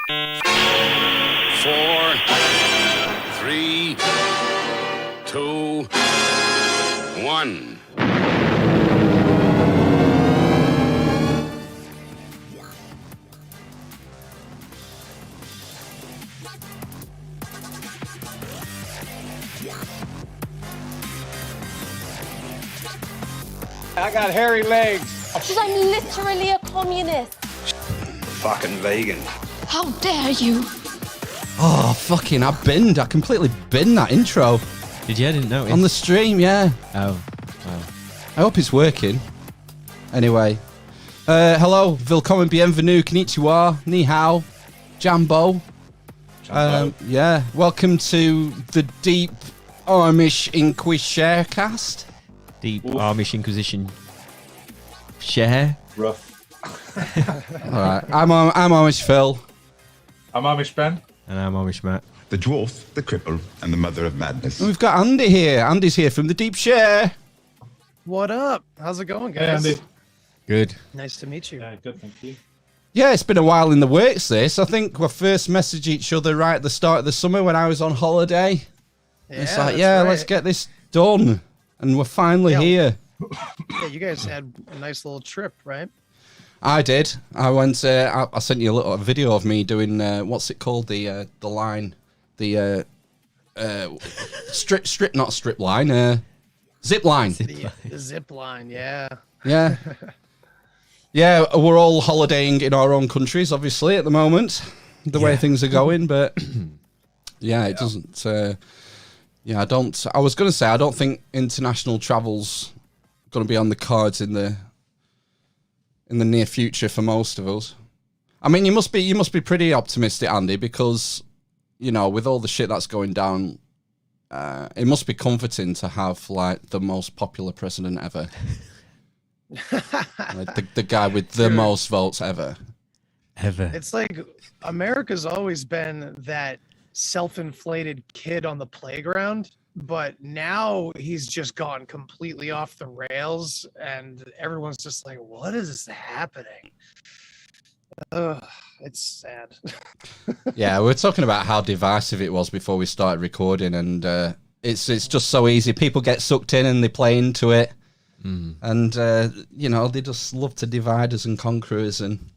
4, 3, 2, 1. I got hairy legs. Because I'm literally a communist. Fucking vegan. How dare you? Oh, fucking, I completely binned that intro. Did you? I didn't notice. On the stream, yeah. Oh, wow. I hope it's working. Anyway. Hello, willkommen, bienvenue, konnichiwa, ni hao, jambo. Yeah, welcome to the Deep Amish Inquisition cast. Deep Amish Inquisition share. Rough. Alright, I'm Amish Phil. I'm Amish Ben. And I'm Amish Matt. The dwarf, the cripple, and the mother of madness. And we've got Andy here. Andy's here from the Deep Share. What up? How's it going, Hey, guys? Andy. Good. Nice to meet you. Yeah, good, thank you. Yeah, it's been a while in the works, this. I think we first messaged each other right at the start of the summer when I was on holiday. Yeah, It's like, that's yeah, right. let's get this done. And we're finally here. Yeah, you guys had a nice little trip, right? I did. I went. I sent you a video of me doing what's it called? The line, the not strip line, zip line. The zip line, yeah. Yeah, yeah. We're all holidaying in our own countries, obviously, at the moment. The way things are going, but yeah, it doesn't. Yeah, I don't. I was going to say I don't think international travel's going to be on the cards in the near future for most of us. I mean, you must be pretty optimistic, Andy, because you know, with all the shit that's going down, it must be comforting to have like the most popular president ever, like, the guy with the most votes ever. It's like America's always been that self-inflated kid on the playground, but now he's just gone completely off the rails, and everyone's just like, "What is happening?" It's sad. Yeah, we were talking about how divisive it was before we started recording, and it's just so easy. People get sucked in and they play into it, and you know, they just love to divide us and conquer us and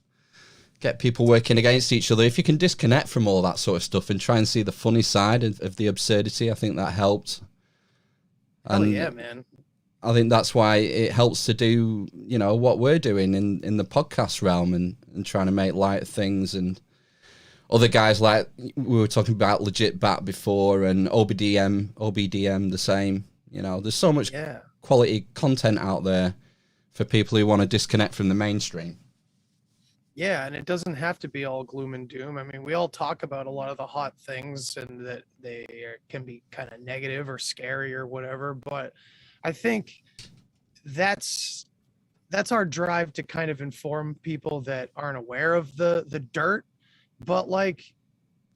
get people working against each other. If you can disconnect from all that sort of stuff and try and see the funny side of the absurdity, I think that helped. Oh yeah, man. I think that's why it helps to do, you know, what we're doing in the podcast realm and trying to make light of things. And other guys, like we were talking about Legit Bat before, and OBDM the same. You know, there's so much quality content out there for people who want to disconnect from the mainstream. Yeah, and it doesn't have to be all gloom and doom. I mean, we all talk about a lot of the hot things and that can be kind of negative or scary or whatever, but I think that's our drive to kind of inform people that aren't aware of the dirt. But like,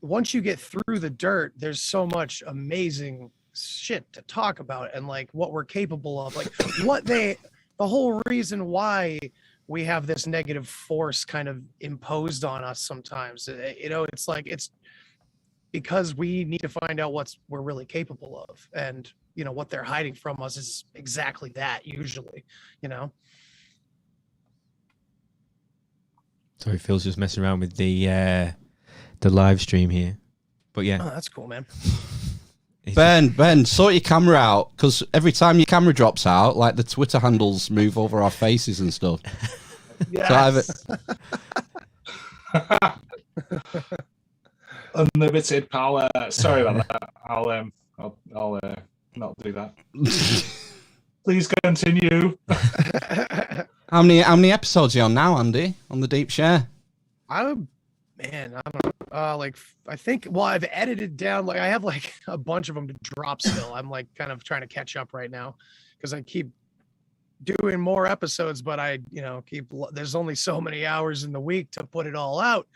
once you get through the dirt, there's so much amazing shit to talk about, and like what we're capable of, like the whole reason why we have this negative force kind of imposed on us sometimes. You know, it's like, it's because we need to find out what we're really capable of, and you know, what they're hiding from us is exactly that usually, you know. Sorry, Phil's just messing around with the live stream here, but yeah. Oh, that's cool, man. Ben, sort your camera out, because every time your camera drops out, like the Twitter handles move over our faces and stuff. Yes. Unlimited power. Sorry about that. I'll not do that. Please continue. How many episodes are you on now, Andy, on the Deep Share? I don't know. Like, I think, well, I've edited down, like I have like a bunch of them to drop still. I'm like kind of trying to catch up right now because I keep doing more episodes, but I, you know, there's only so many hours in the week to put it all out.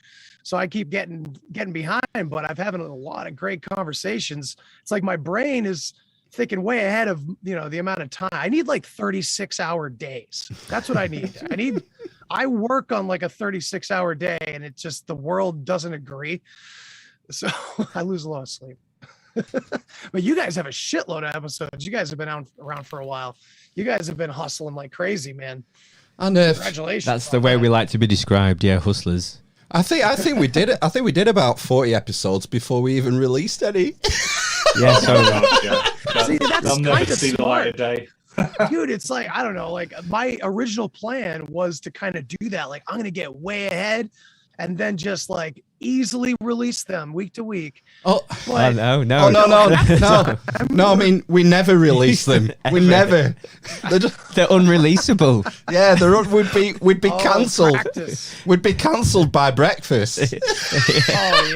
So I keep getting behind, but I've having a lot of great conversations. It's like my brain is thinking way ahead of, you know, the amount of time. I need like 36-hour days. That's what I need. I work on like a 36-hour day, and it's just the world doesn't agree. So I lose a lot of sleep. But you guys have a shitload of episodes. You guys have been around for a while. You guys have been hustling like crazy, man. And Congratulations. That's the way we like to be described. Yeah, hustlers. I think we did it. I think we did about 40 episodes before we even released any. Yeah, so See, that's They'll never kind of see the light of day. dude. It's like, I don't know, like my original plan was to kind of do that. Like, I'm gonna get way ahead and then just like easily release them week to week. Oh, But no. no! I mean, we never release them. We never. They're just, They're unreleasable. yeah, we'd be Oh, cancelled. practice. We'd be cancelled by breakfast. Oh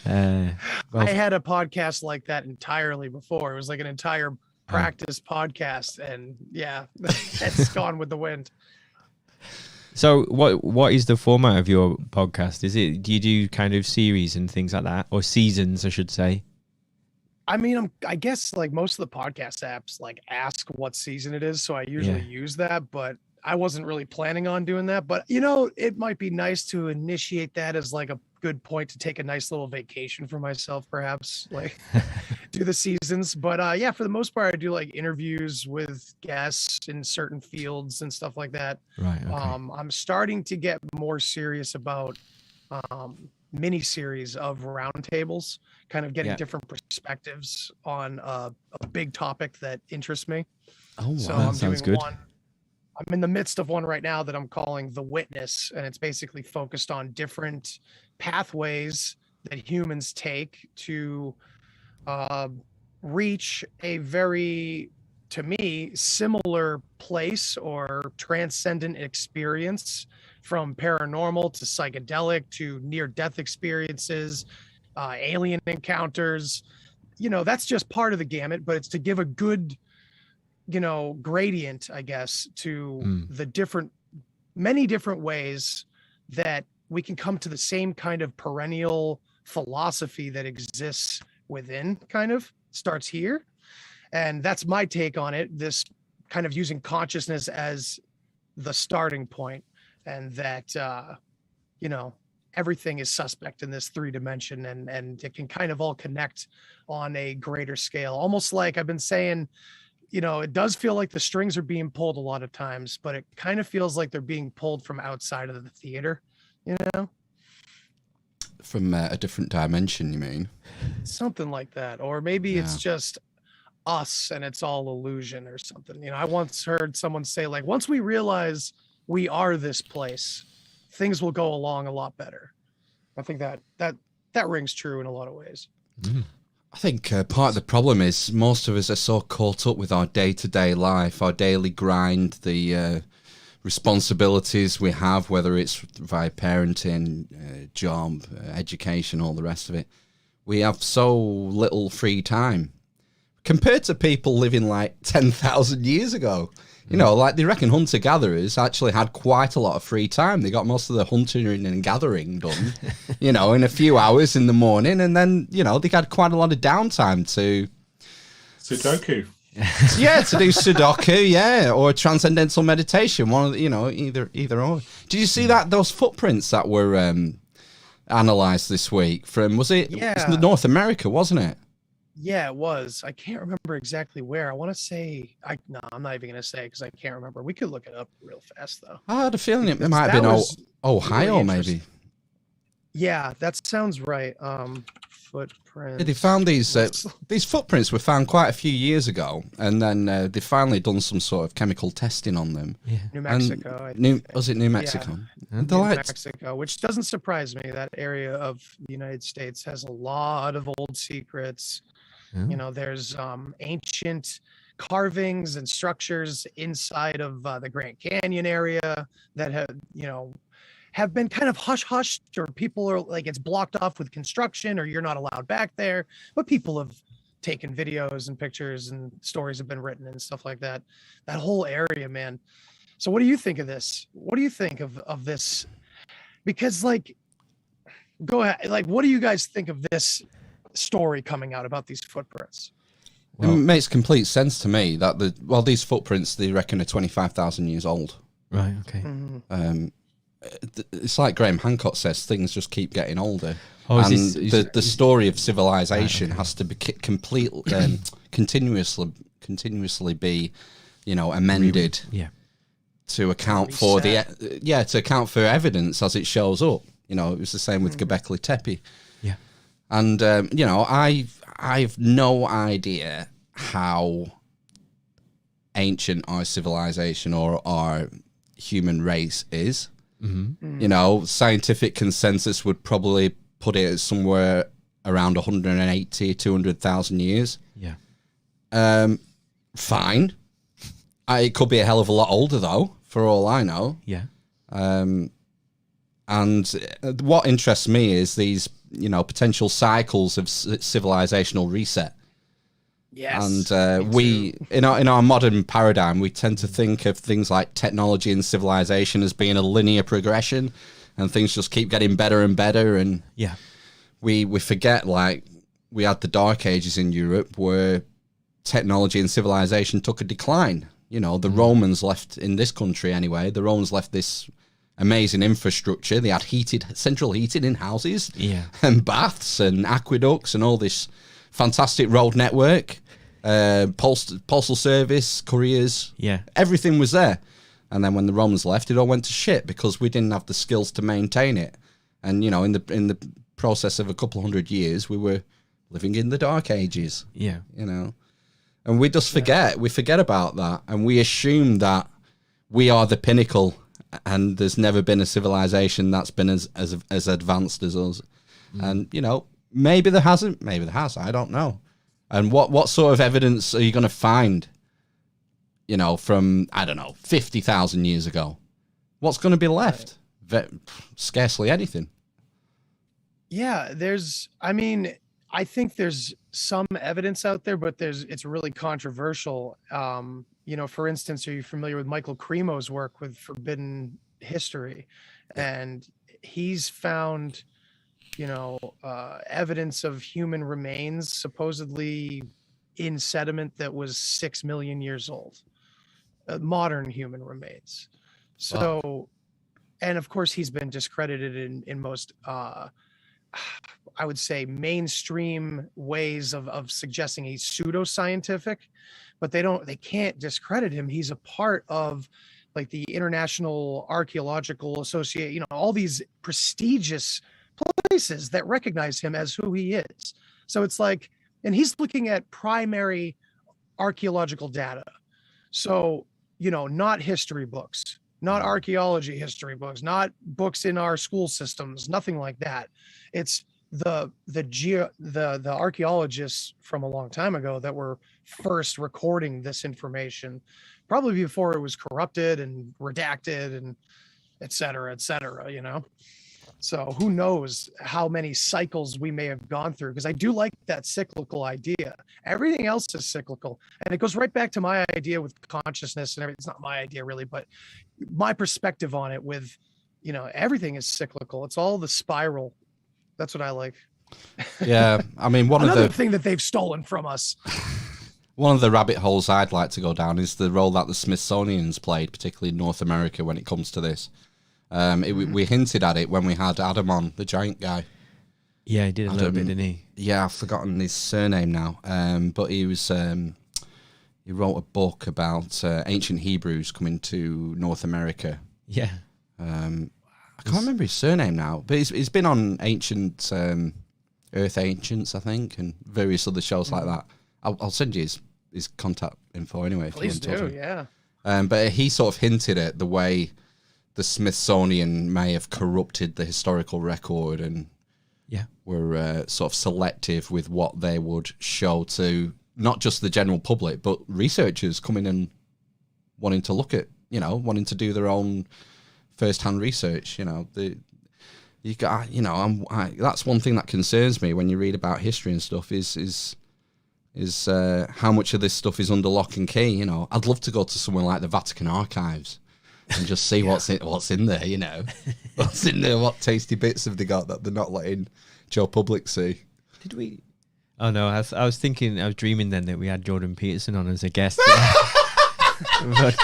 yeah. Well, I had a podcast like that entirely before. It was like an entire practice podcast, and yeah, it's gone with the wind. so what is the format of your podcast? Do you do kind of series and things like that, or seasons, I should say? I mean, I guess like most of the podcast apps like ask what season it is, so I usually use that, but I wasn't really planning on doing that. But you know, it might be nice to initiate that as like a good point to take a nice little vacation for myself, perhaps, like do the seasons. But yeah, for the most part, I do like interviews with guests in certain fields and stuff like that. Right. Okay. I'm starting to get more serious about mini series of roundtables, kind of getting different perspectives on a big topic that interests me. Oh, wow. So That I'm sounds doing good. one. I'm in the midst of one right now that I'm calling The Witness, and it's basically focused on different pathways that humans take to reach a very, to me, similar place or transcendent experience, from paranormal to psychedelic to near-death experiences, alien encounters. You know, that's just part of the gamut, but it's to give a good, you know, gradient, I guess, to the many different ways that we can come to the same kind of perennial philosophy that exists within, kind of starts here. And that's my take on it. This kind of using consciousness as the starting point, and that, you know, everything is suspect in this 3-dimension, and it can kind of all connect on a greater scale. Almost like I've been saying, you know, it does feel like the strings are being pulled a lot of times, but it kind of feels like they're being pulled from outside of the theater, you know? From a different dimension, you mean? Something like that. Or maybe it's just us and it's all illusion or something. You know, I once heard someone say, like, once we realize we are this place, things will go along a lot better. I think that rings true in a lot of ways. I think part of the problem is most of us are so caught up with our day-to-day life, our daily grind, the responsibilities we have, whether it's via parenting, job, education, all the rest of it. We have so little free time compared to people living like 10,000 years ago. You know, like they reckon hunter-gatherers actually had quite a lot of free time. They got most of the hunting and gathering done, you know, in a few hours in the morning. And then, you know, they had quite a lot of downtime to... Sudoku. Yeah, to do Sudoku, or transcendental meditation. One of the, you know, either or. Did you see those footprints that were analysed this week from, was it North America, wasn't it? Yeah, it was. I can't remember exactly where. I want to say, no, I'm not even going to say because I can't remember. We could look it up real fast, though. I had a feeling it might have been Ohio, really maybe. Yeah, that sounds right. Footprints. Yeah, they found these footprints were found quite a few years ago, and then they finally done some sort of chemical testing on them. Yeah. New Mexico. Was it New Mexico? Yeah. And New Mexico, which doesn't surprise me. That area of the United States has a lot of old secrets. You know, there's ancient carvings and structures inside of the Grand Canyon area that have been kind of hush-hushed, or people are like, it's blocked off with construction, or you're not allowed back there. But people have taken videos and pictures, and stories have been written and stuff like that. That whole area, man. So what do you think of this? What do you think of this? Because, like, go ahead. Like, what do you guys think of this story coming out about these footprints? Well, it makes complete sense to me that these footprints, they reckon, are 25,000 years old. Right. Okay. It's like Graham Hancock says, things just keep getting older. Oh, and is the story of civilization has to be completely, continuously be, amended Yeah. to account for to account for evidence as it shows up. It was the same with Göbekli Tepe. Yeah. And I've no idea how ancient our civilization or our human race is. Scientific consensus would probably put it somewhere around 180, 200,000 years. Yeah. Fine. It could be a hell of a lot older, though, for all I know. Yeah. And what interests me is these, potential cycles of civilizational reset. Yes. And we, in our modern paradigm, we tend to think of things like technology and civilization as being a linear progression, and things just keep getting better and better. And Yeah. we forget, like, we had the Dark Ages in Europe where technology and civilization took a decline. The Romans left, in this country anyway, the Romans left this amazing infrastructure. They had central heating in houses, and baths and aqueducts and all this fantastic road network, postal service, couriers, everything was there. And then when the Romans left, it all went to shit because we didn't have the skills to maintain it. And in the process of a couple hundred years, we were living in the Dark Ages. Yeah. And we just forget. We forget about that, and we assume that we are the pinnacle, and there's never been a civilization that's been as advanced as us. And maybe there hasn't. Maybe there has. I don't know. And what sort of evidence are you going to find? From 50,000 years ago. What's going to be left? Scarcely anything. Yeah, I think there's some evidence out there, but it's really controversial. For instance, are you familiar with Michael Cremo's work with Forbidden History? And he's found, evidence of human remains supposedly in sediment that was 6 million years old, modern human remains. So, wow. And of course, he's been discredited in most, I would say, mainstream ways of suggesting he's pseudoscientific, but they can't discredit him. He's a part of like the International Archaeological Association, all these prestigious places that recognize him as who he is. So it's like, and he's looking at primary archaeological data. So, not history books, not archaeology history books, not books in our school systems, nothing like that. It's the archaeologists from a long time ago that were first recording this information, probably before it was corrupted and redacted and et cetera, So who knows how many cycles we may have gone through, because I do like that cyclical idea. Everything else is cyclical. And it goes right back to my idea with consciousness and everything. It's not my idea really, but my perspective on it with, everything is cyclical. It's all the spiral. That's what I like. Yeah. I mean, another thing that they've stolen from us. One of the rabbit holes I'd like to go down is the role that the Smithsonian's played, particularly in North America when it comes to this. We hinted at it when we had Adam on, the giant guy. Yeah, he did a little bit, didn't he? Yeah, I've forgotten his surname now. But he wrote a book about ancient Hebrews coming to North America. Yeah. I can't remember his surname now, but he's been on Ancient Earth Ancients, I think, and various other shows like that. I'll send you his contact info anyway. Please do, yeah. But he sort of hinted at the way the Smithsonian may have corrupted the historical record and were sort of selective with what they would show to not just the general public, but researchers coming and wanting to look at, wanting to do their own first-hand research. That's one thing that concerns me when you read about history and stuff is how much of this stuff is under lock and key. I'd love to go to somewhere like the Vatican archives and just see what's in there. What's in there? What tasty bits have they got that they're not letting Joe Public see? Did we? Oh no, I was dreaming then that we had Jordan Peterson on as a guest. But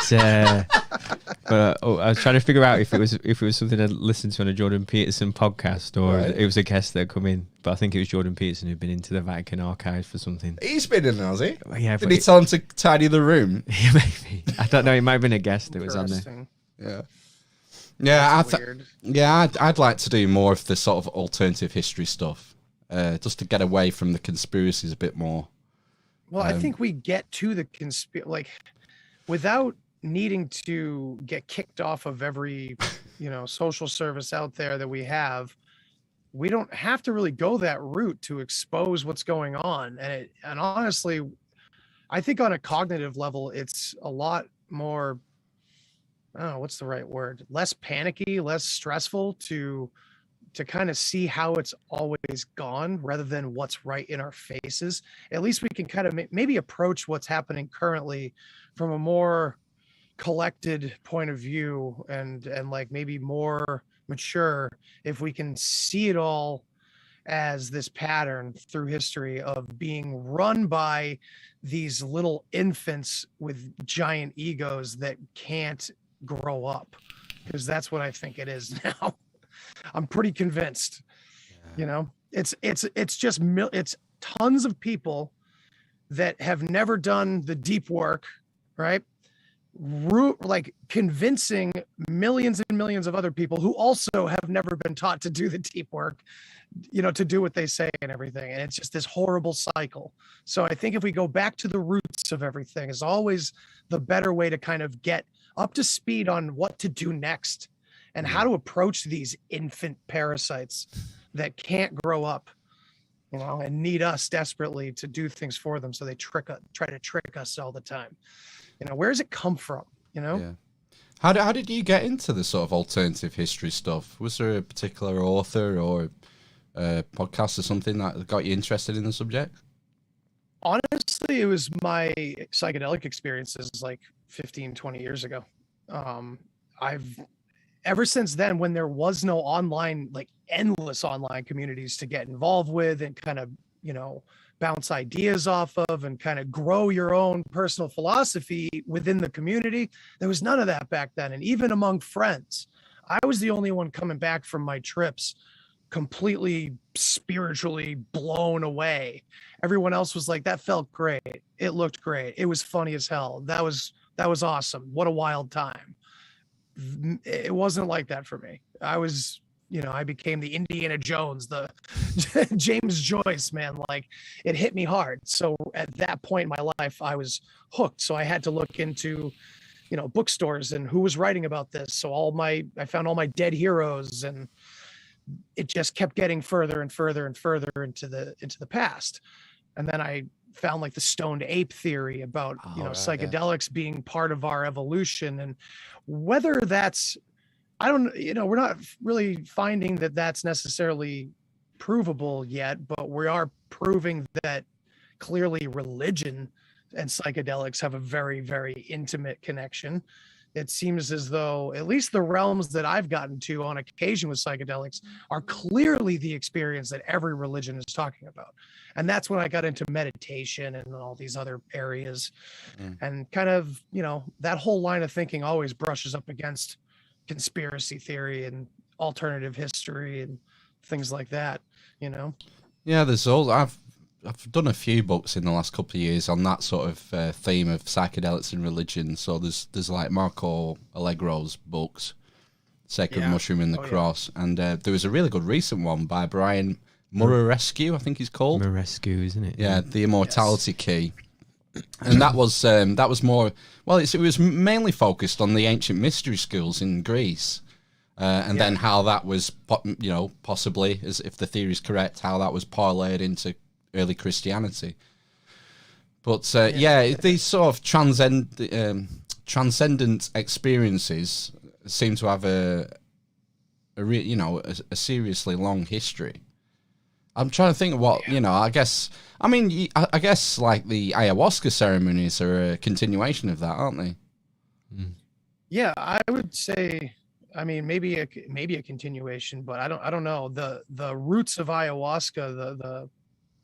But I was trying to figure out if it was something I'd listened to on a Jordan Peterson podcast or Right. it was a guest that had come in. But I think it was Jordan Peterson who'd been into the Vatican archives for something. He's been in, has he? Yeah, Did he tell him to tidy the room? Yeah, maybe. I don't know. It might have been a guest that was on there. Interesting. Yeah. Yeah, Weird. I'd like to do more of the sort of alternative history stuff, just to get away from the conspiracies a bit more. Well, I think we get to the without needing to get kicked off of every, social service out there that we have. We don't have to really go that route to expose what's going on. And honestly, I think on a cognitive level, it's a lot more, I don't know, what's the right word? Less panicky, less stressful to kind of see how it's always gone rather than what's right in our faces. At least we can kind of maybe approach what's happening currently from a more collected point of view and like maybe more mature if we can see it all as this pattern through history of being run by these little infants with giant egos that can't grow up, because that's what I think it is now. I'm pretty convinced. It's tons of people that have never done the deep work, right? Like convincing millions and millions of other people who also have never been taught to do the deep work, to do what they say and everything. And it's just this horrible cycle. So I think if we go back to the roots of everything is always the better way to kind of get up to speed on what to do next and how to approach these infant parasites that can't grow up, and need us desperately to do things for them. So they try to trick us all the time. Where does it come from? Yeah. How did you get into the sort of alternative history stuff? Was there a particular author or a podcast or something that got you interested in the subject? Honestly, it was my psychedelic experiences like 15, 20 years ago. Ever since then, when there was no online, like endless online communities to get involved with and kind of, bounce ideas off of and kind of grow your own personal philosophy within the community, there was none of that back then. And even among friends, I was the only one coming back from my trips completely spiritually blown away. Everyone else was like, that felt great. It looked great. It was funny as hell. That was awesome. What a wild time. It wasn't like that for me. I became the Indiana Jones, the James Joyce, man. Like, it hit me hard. So at that point in my life, I was hooked. So I had to look into, bookstores and who was writing about this. So I found all my dead heroes, and it just kept getting further and further and further into the past. And then I found like the stoned ape theory about, psychedelics being part of our evolution, and whether that's, we're not really finding that that's necessarily provable yet, but we are proving that clearly religion and psychedelics have a very, very intimate connection. It seems as though at least the realms that I've gotten to on occasion with psychedelics are clearly the experience that every religion is talking about. And that's when I got into meditation and all these other areas. And kind of, that whole line of thinking always brushes up against conspiracy theory and alternative history and things like that, Yeah, I've done a few books in the last couple of years on that sort of theme of psychedelics and religion. So there's like Marco Allegro's books, Sacred Mushroom and the Cross, and there was a really good recent one by Brian Murarescu, I think he's called. Murarescu, isn't it? Yeah, The Immortality Key. And that was more, well, it was mainly focused on the ancient mystery schools in Greece, and then how that was, possibly, as if the theory is correct, how that was parlayed into early Christianity. But these sort of transcendent experiences seem to have a seriously long history. I'm trying to think of what, I guess like the ayahuasca ceremonies are a continuation of that, aren't they? Yeah, I would say, maybe a continuation, but I don't know. The roots of ayahuasca,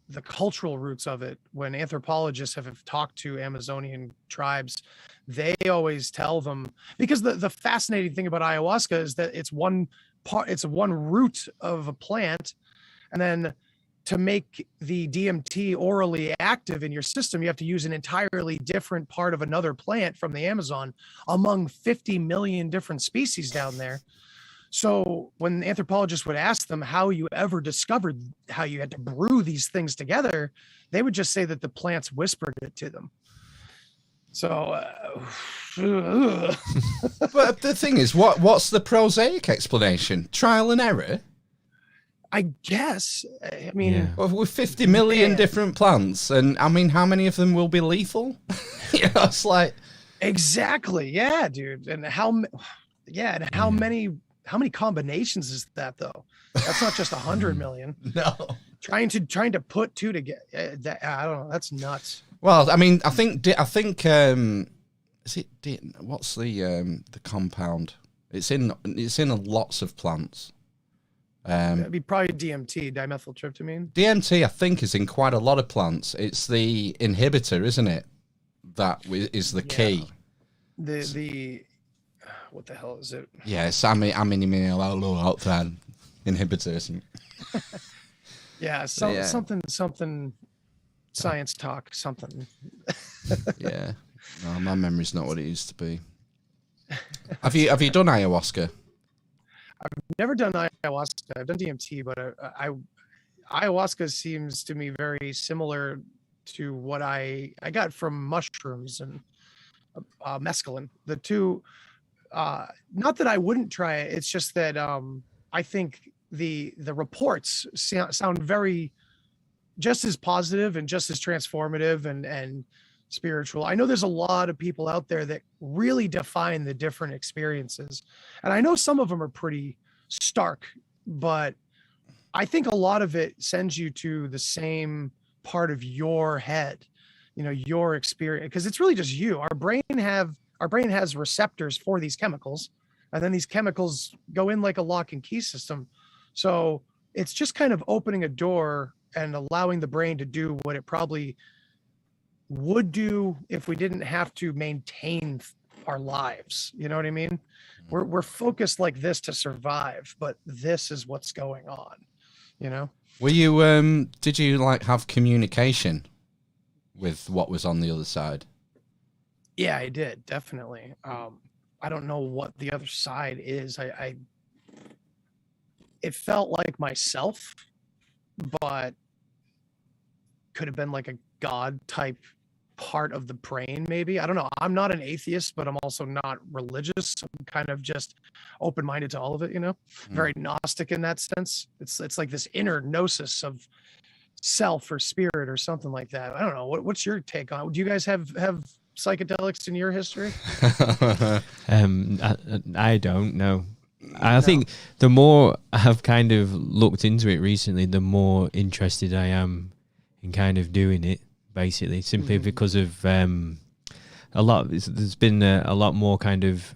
the cultural roots of it. When anthropologists have talked to Amazonian tribes, they always tell them, because the fascinating thing about ayahuasca is that it's one root of a plant, and then to make the DMT orally active in your system, you have to use an entirely different part of another plant from the Amazon among 50 million different species down there. So when anthropologists would ask them how you ever discovered how you had to brew these things together, they would just say that the plants whispered it to them. So, But the thing is, what's the prosaic explanation? Trial and error? I guess. I mean, Yeah. Well, with 50 million different plants, and I mean, how many of them will be lethal? It's like exactly. Yeah, dude. And how many combinations is that though? That's not just 100 million. no. Trying to put two together. I don't know. That's nuts. Well, I mean, I think is it what's the compound? It's in lots of plants. It'd be probably DMT, dimethyltryptamine. DMT, I think, is in quite a lot of plants. It's the inhibitor, isn't it? That is the key. The what the hell is it? Yeah, it's inhibitor, isn't it? Yeah, something science talk, something. Yeah. No, my memory's not what it used to be. Have you done ayahuasca? Never done ayahuasca. I've done DMT, but ayahuasca seems to me very similar to what I got from mushrooms and mescaline. The two, not that I wouldn't try it. It's just that I think the reports sound very just as positive and just as transformative and spiritual. I know there's a lot of people out there that really define the different experiences, and I know some of them are pretty stark, but I think a lot of it sends you to the same part of your head, your experience, because it's really just you. Our brain has receptors for these chemicals, and then these chemicals go in like a lock and key system. So it's just kind of opening a door and allowing the brain to do what it probably would do if we didn't have to maintain our lives. You know what I mean? We're focused like this to survive, but this is what's going on, Were you did you have communication with what was on the other side? Yeah, I did, definitely. I don't know what the other side is. It felt like myself, but could have been like a God type part of the brain, maybe. I don't know. I'm not an atheist, but I'm also not religious. I'm kind of just open-minded to all of it, very Gnostic in that sense. It's like this inner gnosis of self or spirit or something like that. I don't know. What's your take on it? Do you guys have psychedelics in your history? I don't know. I think the more I've kind of looked into it recently, the more interested I am in kind of doing it, basically, simply because of there's been a lot more kind of,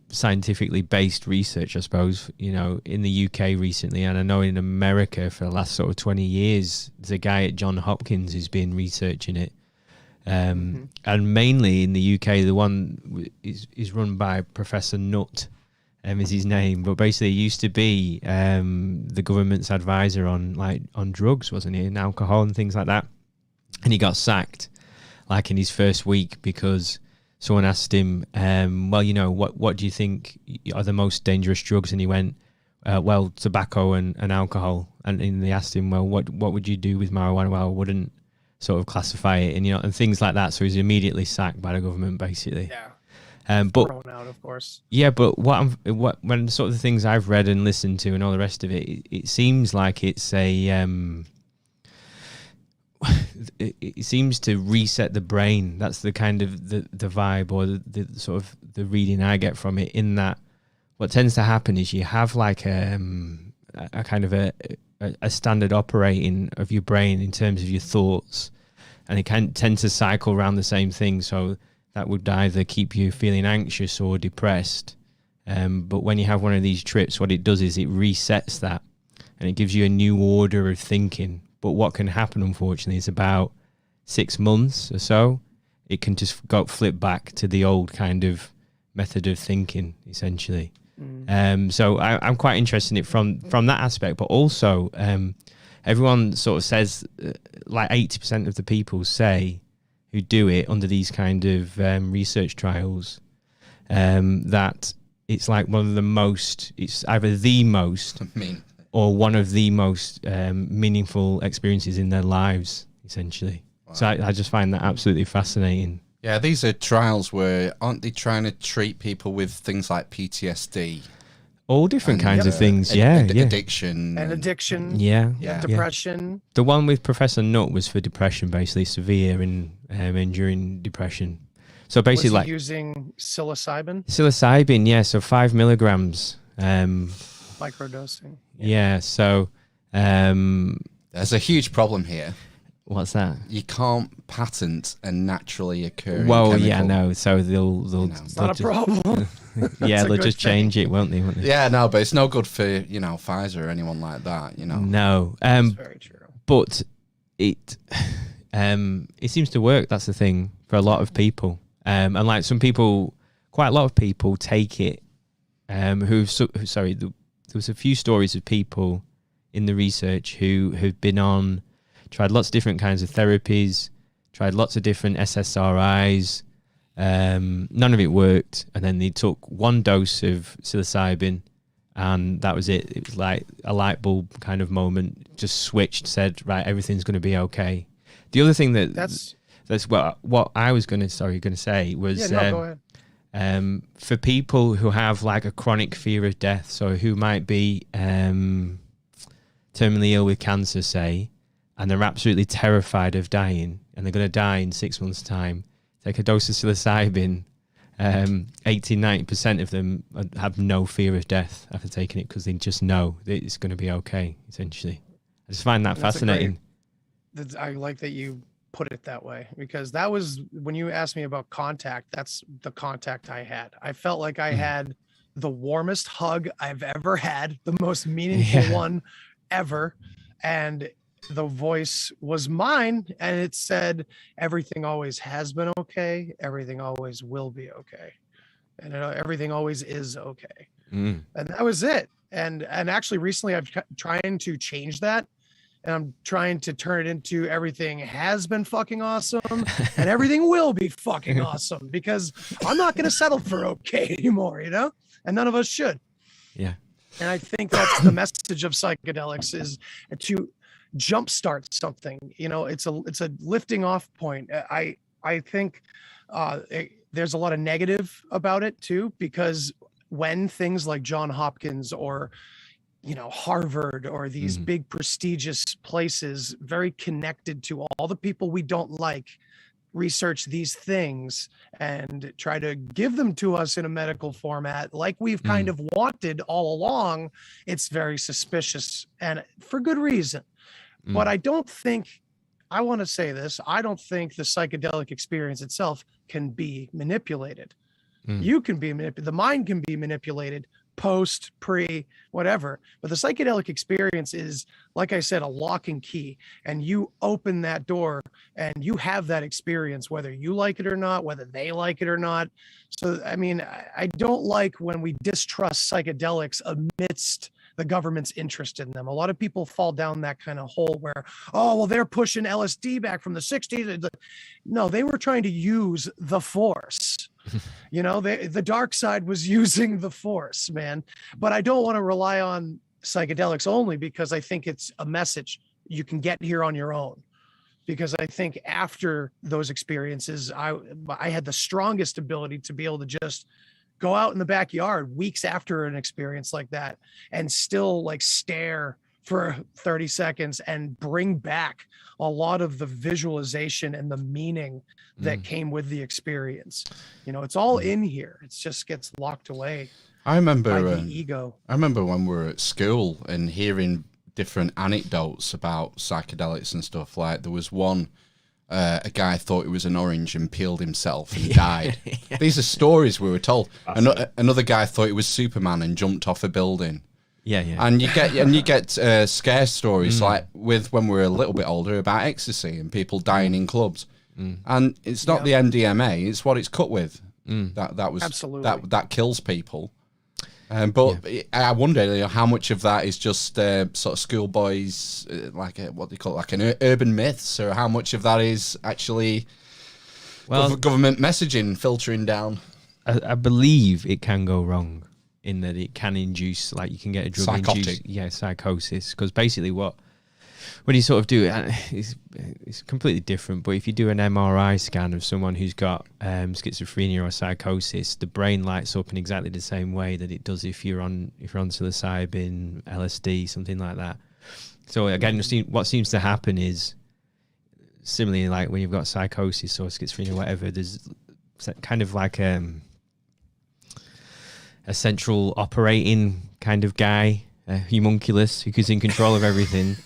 scientifically based research, I suppose, in the UK recently, and I know in America for the last sort of 20 years, there's a guy at Johns Hopkins who's been researching it. And mainly in the UK, the one is run by Professor Nutt, is his name. But basically, he used to be the government's advisor on drugs, wasn't he, and alcohol and things like that. And he got sacked, in his first week, because someone asked him, what do you think are the most dangerous drugs? And he went, tobacco and alcohol. And they asked him, what would you do with marijuana? Well, I wouldn't sort of classify it, and things like that. So he's immediately sacked by the government, basically. Yeah. But thrown out, of course. Yeah, but when sort of the things I've read and listened to and all the rest of it, it seems like it's it seems to reset the brain. That's the kind of the vibe or the sort of the reading I get from it. In that, what tends to happen is you have a kind of a standard operating of your brain in terms of your thoughts, and it can tend to cycle around the same thing. So that would either keep you feeling anxious or depressed. But when you have one of these trips, what it does is it resets that. and it gives you a new order of thinking. But what can happen, unfortunately, is about 6 months or so, it can just flip back to the old kind of method of thinking, essentially. So I'm quite interested in it from that aspect, but also everyone sort of says, like 80% of the people say who do it under these kind of research trials, that it's like one of the most, it's either the most or one of the most meaningful experiences in their lives, essentially. Wow. So I just find that absolutely fascinating. Yeah, these are trials where, aren't they trying to treat people with things like PTSD? All different kinds of things, addiction. And addiction. Yeah. Depression. The one with Professor Nutt was for depression, basically, severe and enduring depression. So basically, was he using psilocybin? Psilocybin, yeah, so 5 milligrams. Microdosing. Yeah, so... there's a huge problem here. What's that? You can't patent a naturally occurring chemical. Yeah, no. So they'll it's not a problem. Yeah, they'll just change it, won't they? Yeah, no, but it's no good for Pfizer or anyone like that. No, that's very true. But it seems to work. That's the thing for a lot of people. And like some people, quite a lot of people take it. There was a few stories of people in the research who've been on. Tried lots of different kinds of therapies, tried lots of different SSRIs. None of it worked. And then they took 1 dose of psilocybin and that was it. It was like a light bulb kind of moment, just switched, said, right, everything's going to be okay. The other thing that's what I was going to say was, go ahead. For people who have like a chronic fear of death, so who might be terminally ill with cancer, say, and they're absolutely terrified of dying, and they're going to die in 6 months' time, take a dose of psilocybin, 80-90% of them have no fear of death after taking it because they just know that it's going to be okay, essentially. I just find that fascinating. I like that you put it that way, because that was, when you asked me about contact, that's the contact I had. I felt like I had the warmest hug I've ever had, the most meaningful one ever. And the voice was mine, and it said, everything always has been okay, everything always will be okay, and everything always is okay. And that was it. And actually recently I've trying to change that, and I'm trying to turn it into everything has been fucking awesome and everything will be fucking awesome, because I'm not going to settle for okay anymore, and none of us should. Yeah. And I think that's the message of psychedelics, is to jumpstart something. It's a lifting off point. I think there's a lot of negative about it too, because when things like John Hopkins or Harvard or these big prestigious places, very connected to all the people we don't like, research these things and try to give them to us in a medical format like we've kind of wanted all along, it's very suspicious, and for good reason. But I don't think, I want to say this, I don't think the psychedelic experience itself can be manipulated. You can be manipulated. The mind can be manipulated post, pre, whatever. But the psychedelic experience is, like I said, a lock and key. And you open that door and you have that experience, whether you like it or not, whether they like it or not. So, I mean, I don't like when we distrust psychedelics amidst the government's interest in them. A lot of people fall down that kind of hole where, oh, well, they're pushing LSD back from the 60s. No, they were trying to use the force. The dark side was using the force, man. But I don't want to rely on psychedelics only, because I think it's a message you can get here on your own. Because I think after those experiences, I had the strongest ability to be able to just go out in the backyard weeks after an experience like that and still like stare for 30 seconds and bring back a lot of the visualization and the meaning that came with the experience. It's all in here. It just gets locked away. I remember by the ego. I remember when we were at school and hearing different anecdotes about psychedelics and stuff. Like there was one, a guy thought it was an orange and peeled himself and died. These are stories we were told. Another guy thought it was Superman and jumped off a building. Yeah, yeah. And you get scare stories like with when we were a little bit older about ecstasy and people dying in clubs. And it's not the MDMA; it's what it's cut with. That was Absolutely. that kills people. But I wonder how much of that is just sort of schoolboys, like what they call it, like an urban myths, or how much of that is actually government messaging filtering down. I believe it can go wrong in that it can induce, like you can get a drug-induced psychosis. Because basically when you sort of do it, it's completely different. But if you do an MRI scan of someone who's got schizophrenia or psychosis, the brain lights up in exactly the same way that it does if you're on psilocybin, LSD, something like that. So again, what seems to happen is similarly, like when you've got psychosis or schizophrenia or whatever, there's kind of like a central operating kind of guy, a homunculus who's in control of everything.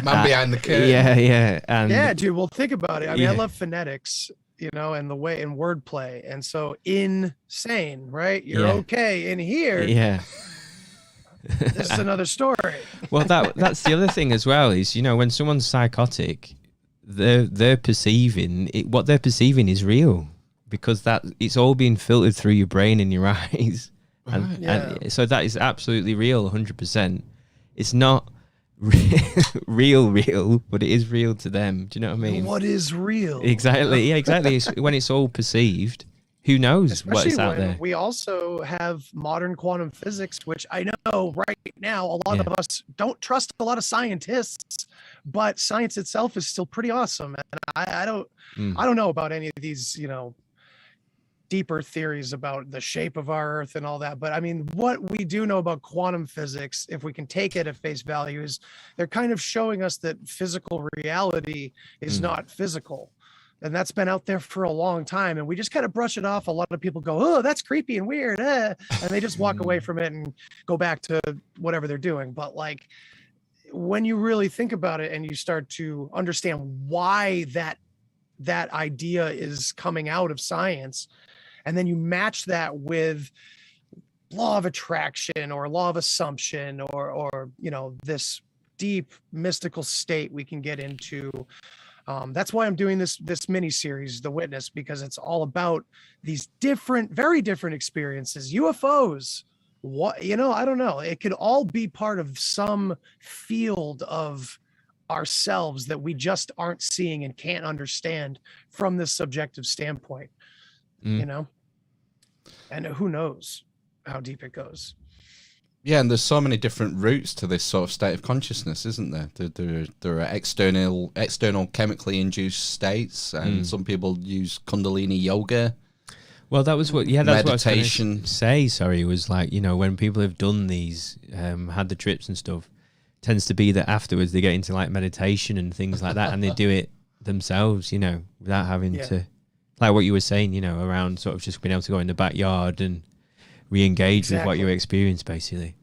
Man behind the curtain. Yeah. And Yeah, dude. Well, think about it. I mean, I love phonetics, and the way in wordplay. And so insane, right? You're okay in here. Yeah. This is another story. Well, that's the other thing as well is, when someone's psychotic, they're perceiving it, what they're perceiving is real, because that it's all being filtered through your brain and your eyes. And so that is absolutely real, 100%. It's not real, but it is real to them. Do you know what I mean? What is real? Exactly. Yeah, exactly. When it's all perceived, who knows what is out there? We also have modern quantum physics, which I know right now a lot of us don't trust a lot of scientists, but science itself is still pretty awesome. And I don't know about any of these, deeper theories about the shape of our Earth and all that. But I mean, what we do know about quantum physics, if we can take it at face value, is they're kind of showing us that physical reality is not physical. And that's been out there for a long time. And we just kind of brush it off. A lot of people go, oh, that's creepy and weird. And they just walk away from it and go back to whatever they're doing. But like, when you really think about it and you start to understand why that idea is coming out of science, and then you match that with law of attraction or law of assumption or this deep mystical state we can get into. That's why I'm doing this mini series, The Witness, because it's all about these very different experiences, UFOs. I don't know. It could all be part of some field of ourselves that we just aren't seeing and can't understand from this subjective standpoint. And who knows how deep it goes. Yeah, and there's so many different routes to this sort of state of consciousness, isn't there? There are external chemically induced states, and some people use Kundalini yoga. Well, that was what I was meditation. going to say. Sorry, was like, when people have done these, had the trips and stuff, tends to be that afterwards they get into like meditation and things like that, and they do it themselves, without having to, like what you were saying, around sort of just being able to go in the backyard and re-engage with what you experience, basically.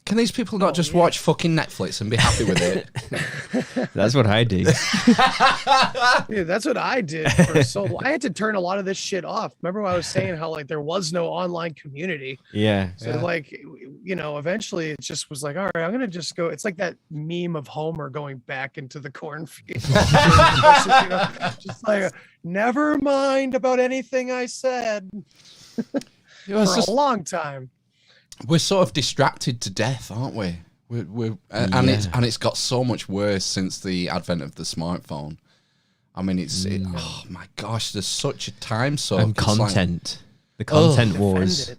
Can these people not just watch fucking Netflix and be happy with it? That's what I do. Yeah, that's what I did for so long. I had to turn a lot of this shit off. Remember when I was saying how like there was no online community? Yeah. So like, eventually it just was like, all right, I'm going to just go. It's like that meme of Homer going back into the cornfield. Just like, never mind about anything I said for a long time. We're sort of distracted to death, aren't we? And it's got so much worse since the advent of the smartphone. I mean, oh my gosh, there's such a time suck. And content, the content wars.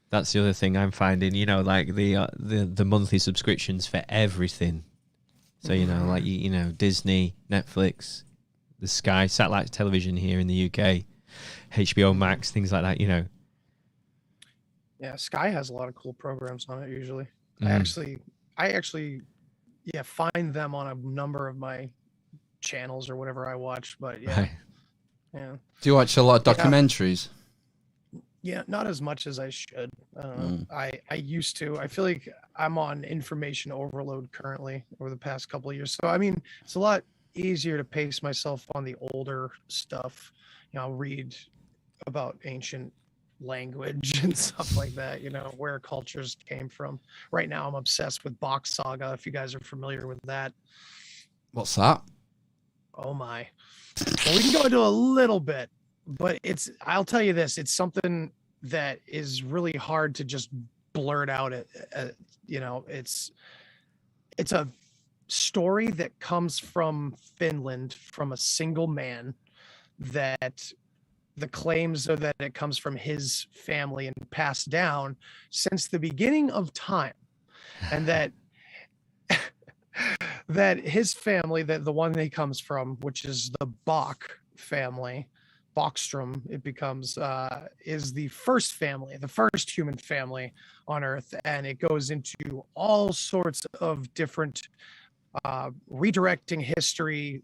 That's the other thing I'm finding. Like the monthly subscriptions for everything. So like Disney, Netflix, the Sky satellite television here in the UK, HBO Max, things like that. Yeah, Sky has a lot of cool programs on it usually. I actually find them on a number of my channels or whatever I watch, but yeah. Do you watch a lot of documentaries? Yeah, not as much as I should. I used to. I feel like I'm on information overload currently over the past couple of years. So I mean, it's a lot easier to pace myself on the older stuff. I'll read about ancient language and stuff like that, where cultures came from. Right now I'm obsessed with Bock Saga, if you guys are familiar with that. What's that? Oh my. Well, we can go into a little bit, but I'll tell you this, it's something that is really hard to just blurt out. It's a story that comes from Finland, from a single man, that the claims are that it comes from his family and passed down since the beginning of time, and that that his family, that the one that he comes from, which is the Bock family, Bockstrom, it becomes is the first family, the first human family on Earth, and it goes into all sorts of different redirecting history,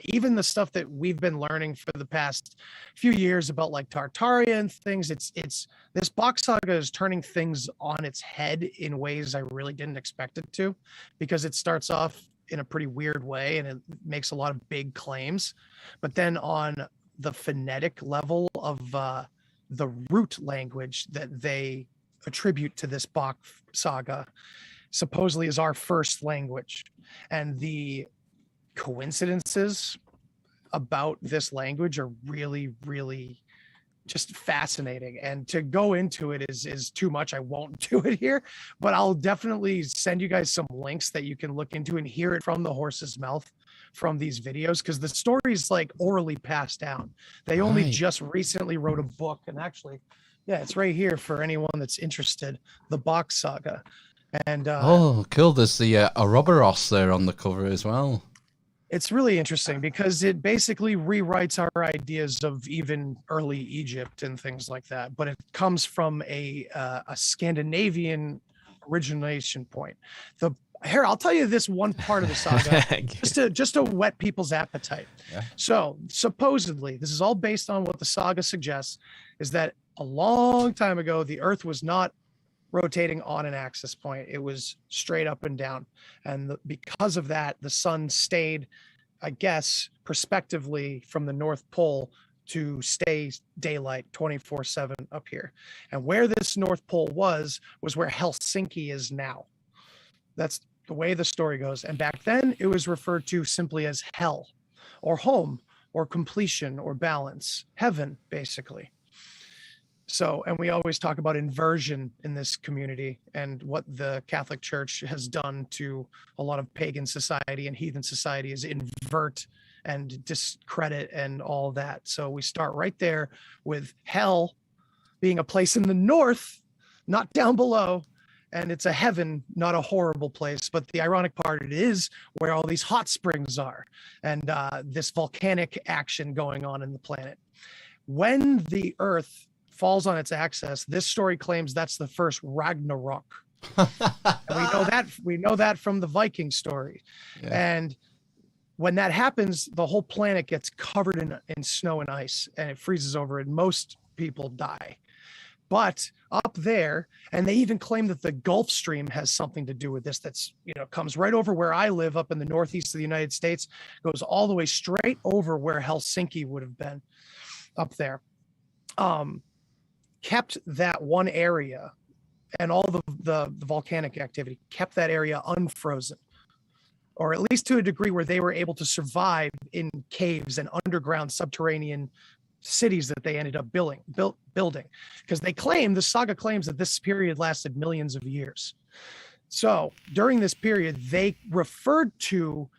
even the stuff that we've been learning for the past few years about like Tartaria and things. It's this Bock Saga is turning things on its head in ways I really didn't expect it to, because it starts off in a pretty weird way and it makes a lot of big claims, but then on the phonetic level of the root language that they attribute to this Bock Saga supposedly is our first language. And the coincidences about this language are really, really just fascinating. And to go into it is too much. I won't do it here, but I'll definitely send you guys some links that you can look into and hear it from the horse's mouth from these videos, because the story is like orally passed down. They only just recently wrote a book, and actually, yeah, it's right here for anyone that's interested, the Bock Saga. And oh, cool. There's the Ouroboros there on the cover as well. It's really interesting because it basically rewrites our ideas of even early Egypt and things like that, but it comes from a Scandinavian origination point. Here, I'll tell you this one part of the saga just to whet people's appetite. Yeah. So supposedly, this is all based on what the saga suggests, is that a long time ago, the Earth was not rotating on an axis point. It was straight up and down. And because of that, the sun stayed, I guess, prospectively from the North Pole to stay daylight 24/7 up here. And where this North Pole was where Helsinki is now. That's the way the story goes. And back then it was referred to simply as hell, or home, or completion, or balance, heaven, basically. So, and we always talk about inversion in this community and what the Catholic Church has done to a lot of pagan society and heathen society is invert and discredit and all that. So we start right there with hell being a place in the north, not down below. And it's a heaven, not a horrible place. But the ironic part, it is where all these hot springs are and this volcanic action going on in the planet. When the Earth falls on its axis, this story claims that's the first Ragnarok. And we know that from the Viking story. Yeah. And when that happens, the whole planet gets covered in snow and ice, and it freezes over, and most people die. But up there, and they even claim that the Gulf Stream has something to do with this. That's, comes right over where I live up in the northeast of the United States, goes all the way straight over where Helsinki would have been up there. Kept that one area and all the volcanic activity, kept that area unfrozen, or at least to a degree where they were able to survive in caves and underground subterranean cities that they ended up building, because the saga claims that this period lasted millions of years. So during this period, they referred to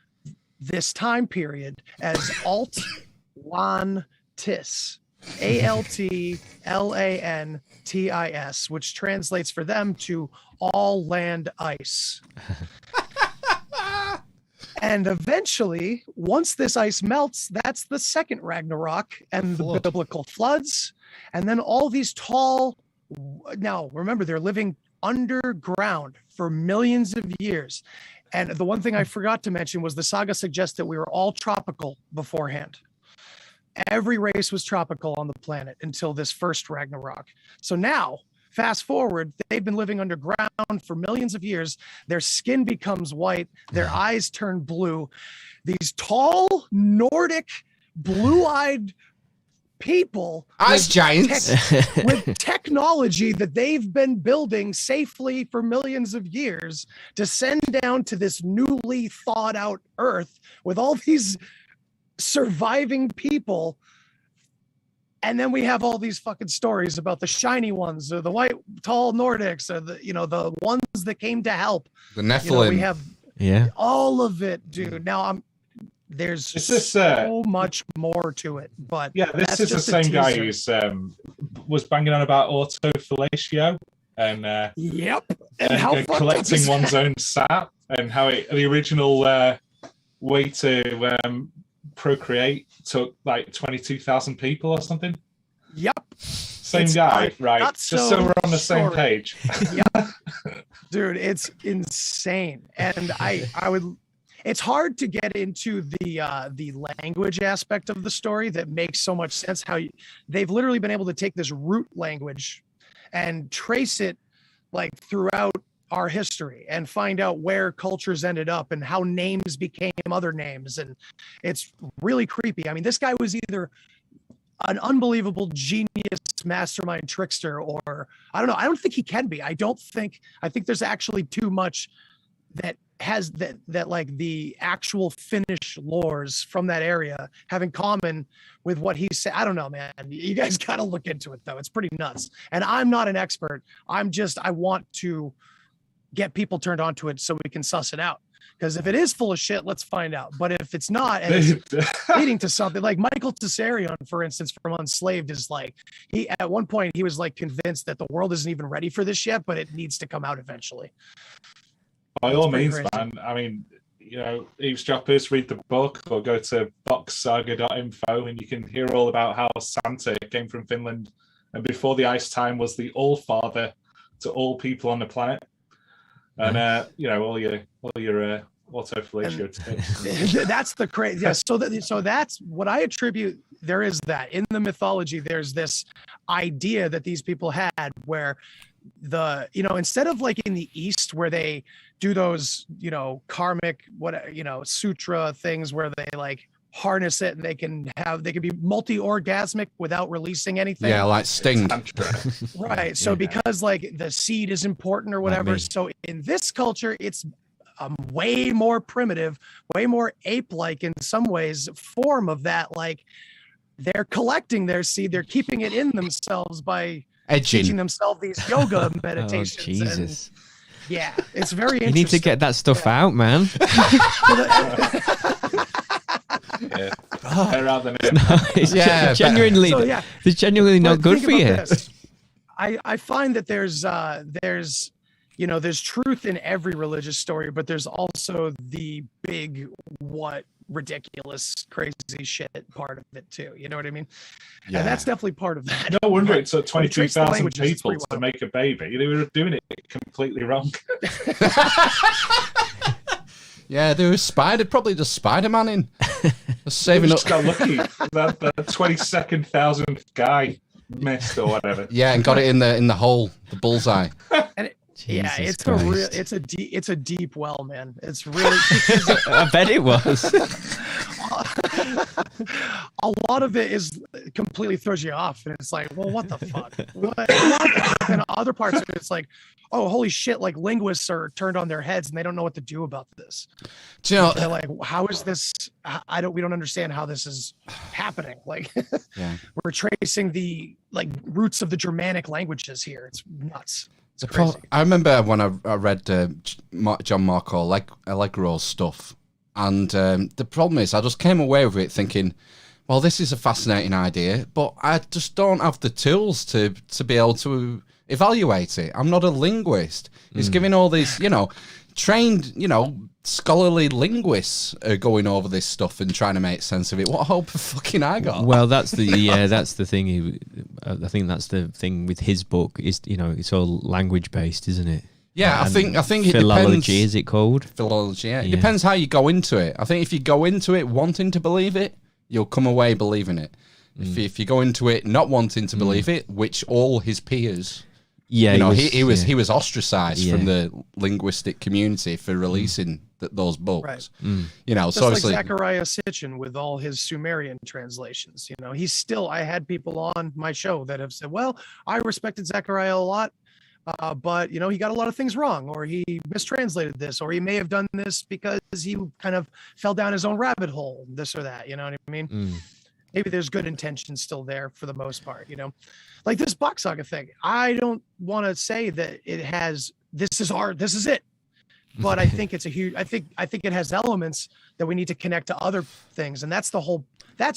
this time period as Altlantis, Altlantis, which translates for them to all land ice. And eventually, once this ice melts, that's the second Ragnarok and the biblical floods. And then all these tall, now remember, they're living underground for millions of years. And the one thing I forgot to mention was the saga suggests that we were all tropical beforehand. Every race was tropical on the planet until this first Ragnarok. So now, fast forward, they've been living underground for millions of years. Their skin becomes white. Their eyes turn blue. These tall, Nordic, blue-eyed people Ice giants. with technology that they've been building safely for millions of years to send down to this newly thawed out Earth with all these surviving people. And then we have all these fucking stories about the shiny ones, or the white tall Nordics, or the ones that came to help. The Nephilim. We have all of it, dude. Now there's so much more to it, but this is the same guy who's was banging on about autofellatio and and how collecting one's own sap, and how the original way to procreate took like 22,000 people or something. Same guy, right? Just so we're on the same page. Dude, it's insane. And I would. It's hard to get into the language aspect of the story that makes so much sense. How they've literally been able to take this root language and trace it like throughout our history and find out where cultures ended up and how names became other names. And it's really creepy. I mean, this guy was either an unbelievable genius mastermind trickster, or I don't know. I don't think he can be. I think there's actually too much that has that like the actual Finnish lores from that area have in common with what he said. I don't know, man. You guys got to look into it though. It's pretty nuts. And I'm not an expert. I want to get people turned on to it so we can suss it out. Because if it is full of shit, let's find out. But if it's not, and it's leading to something like Michael Tessarion, for instance, from Unslaved, is like, he at one point he was like convinced that the world isn't even ready for this yet, but it needs to come out eventually. By all means, man. I mean, eavesdroppers, read the book or go to bocksaga.info and you can hear all about how Santa came from Finland, and before the ice time was the all-father to all people on the planet. And all your autofellatio tips. That's the crazy. Yeah. So that's what I attribute. There is that in the mythology. There's this idea that these people had where instead of like in the East where they do those, karmic, sutra things where they like harness it and they can be multi-orgasmic without releasing anything. Yeah, like Sting. Right. So because like the seed is important or whatever. So in this culture, it's way more primitive, way more ape-like in some ways form of that. Like they're collecting their seed. They're keeping it in themselves by teaching themselves these yoga meditations. Oh, Jesus. It's very interesting. You need to get that stuff out, man. It's genuinely, it's genuinely not good for you. I find that there's truth in every religious story, but there's also the big, ridiculous, crazy shit part of it too. You know what I mean? Yeah. And that's definitely part of that. No wonder it took 22,000 people to make a baby. They were doing it completely wrong. Yeah, there was probably just Spider-Man in. Saving up. Just got lucky. That 22nd thousandth guy missed or whatever. Yeah, and got it in the hole, the bullseye. And it's a deep well, man. It's really. I bet it was. A lot of it is completely throws you off, and it's like, well, what the fuck? And other parts of it, it's like, oh, holy shit! Like linguists are turned on their heads, and they don't know what to do about this. Do you know, they're like, how is this? We don't understand how this is happening. Like, we're tracing the roots of the Germanic languages here. It's nuts. I remember when I read John Marco Allegro's stuff, and the problem is I just came away with it thinking, well, this is a fascinating idea, but I just don't have the tools to be able to evaluate it. I'm not a linguist. He's giving all these, trained, scholarly linguists are going over this stuff and trying to make sense of it. What hope have fucking I got? Well, that's the thing. I think that's the thing with his book is, it's all language based, isn't it? Yeah, I think it philology, depends. is it called? Philology, yeah. It depends how you go into it. I think if you go into it wanting to believe it, you'll come away believing it. If you go into it not wanting to believe it, which all his peers Yeah, you know, he was ostracized Yeah. from the linguistic community for releasing those books. Right. You know, Just so like obviously, Zachariah Sitchin with all his Sumerian translations. You know, he's still. I had people on my show that have said, "Well, I respected Zachariah a lot, but you know, he got a lot of things wrong, or he mistranslated this, or he may have done this because he kind of fell down his own rabbit hole, this or that." You know what I mean? Maybe there's good intentions still there for the most part. You know, like this Bock Saga thing. I don't want to say that it has. This is it. But I think it's a huge. I think it has elements that we need to connect to other things, and that's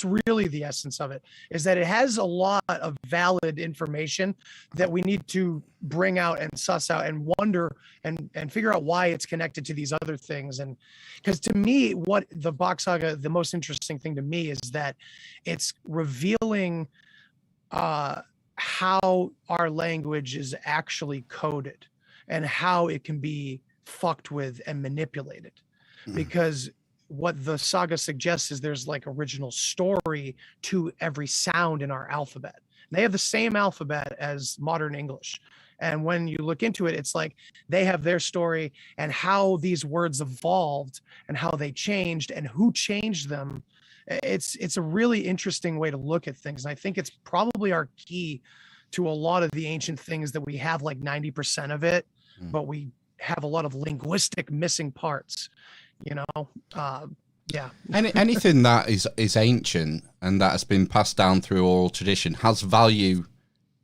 really the essence of it. Is that it has a lot of valid information that we need to bring out and suss out and wonder and figure out why it's connected to these other things. And because to me, what the Bock Saga, the most interesting thing to me is that it's revealing how our language is actually coded and how it can be fucked with and manipulated, because what the saga suggests is there's like original story to every sound in our alphabet. They have the same alphabet as modern English, and when you look into it, it's like they have their story and how these words evolved and how they changed and who changed them. It's a really interesting way to look at things, and I think it's probably our key to a lot of the ancient things that we have, like 90% of it, but we have a lot of linguistic missing parts, you know. Yeah. Anything that is ancient and that has been passed down through oral tradition has value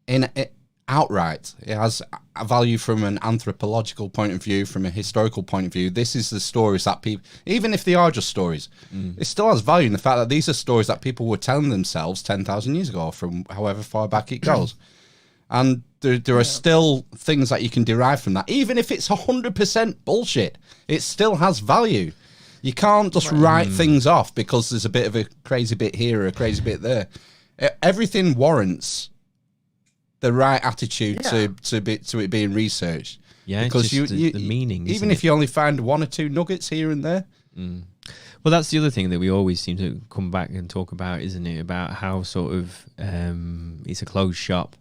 in it outright. It has a value from an anthropological point of view, from a historical point of view. This is the stories that people, even if they are just stories, it still has value in the fact that these are stories that people were telling themselves 10,000 years ago, from however far back it goes. And there are still things that you can derive from that. Even if it's 100% bullshit, it still has value. You can't just write things off because there's a bit of a crazy bit here or a crazy bit there. Everything warrants the right attitude to it being researched. Yeah, because just the meaning. Even if you only find one or two nuggets here and there. Well, that's the other thing that we always seem to come back and talk about, isn't it? About how sort of it's a closed shop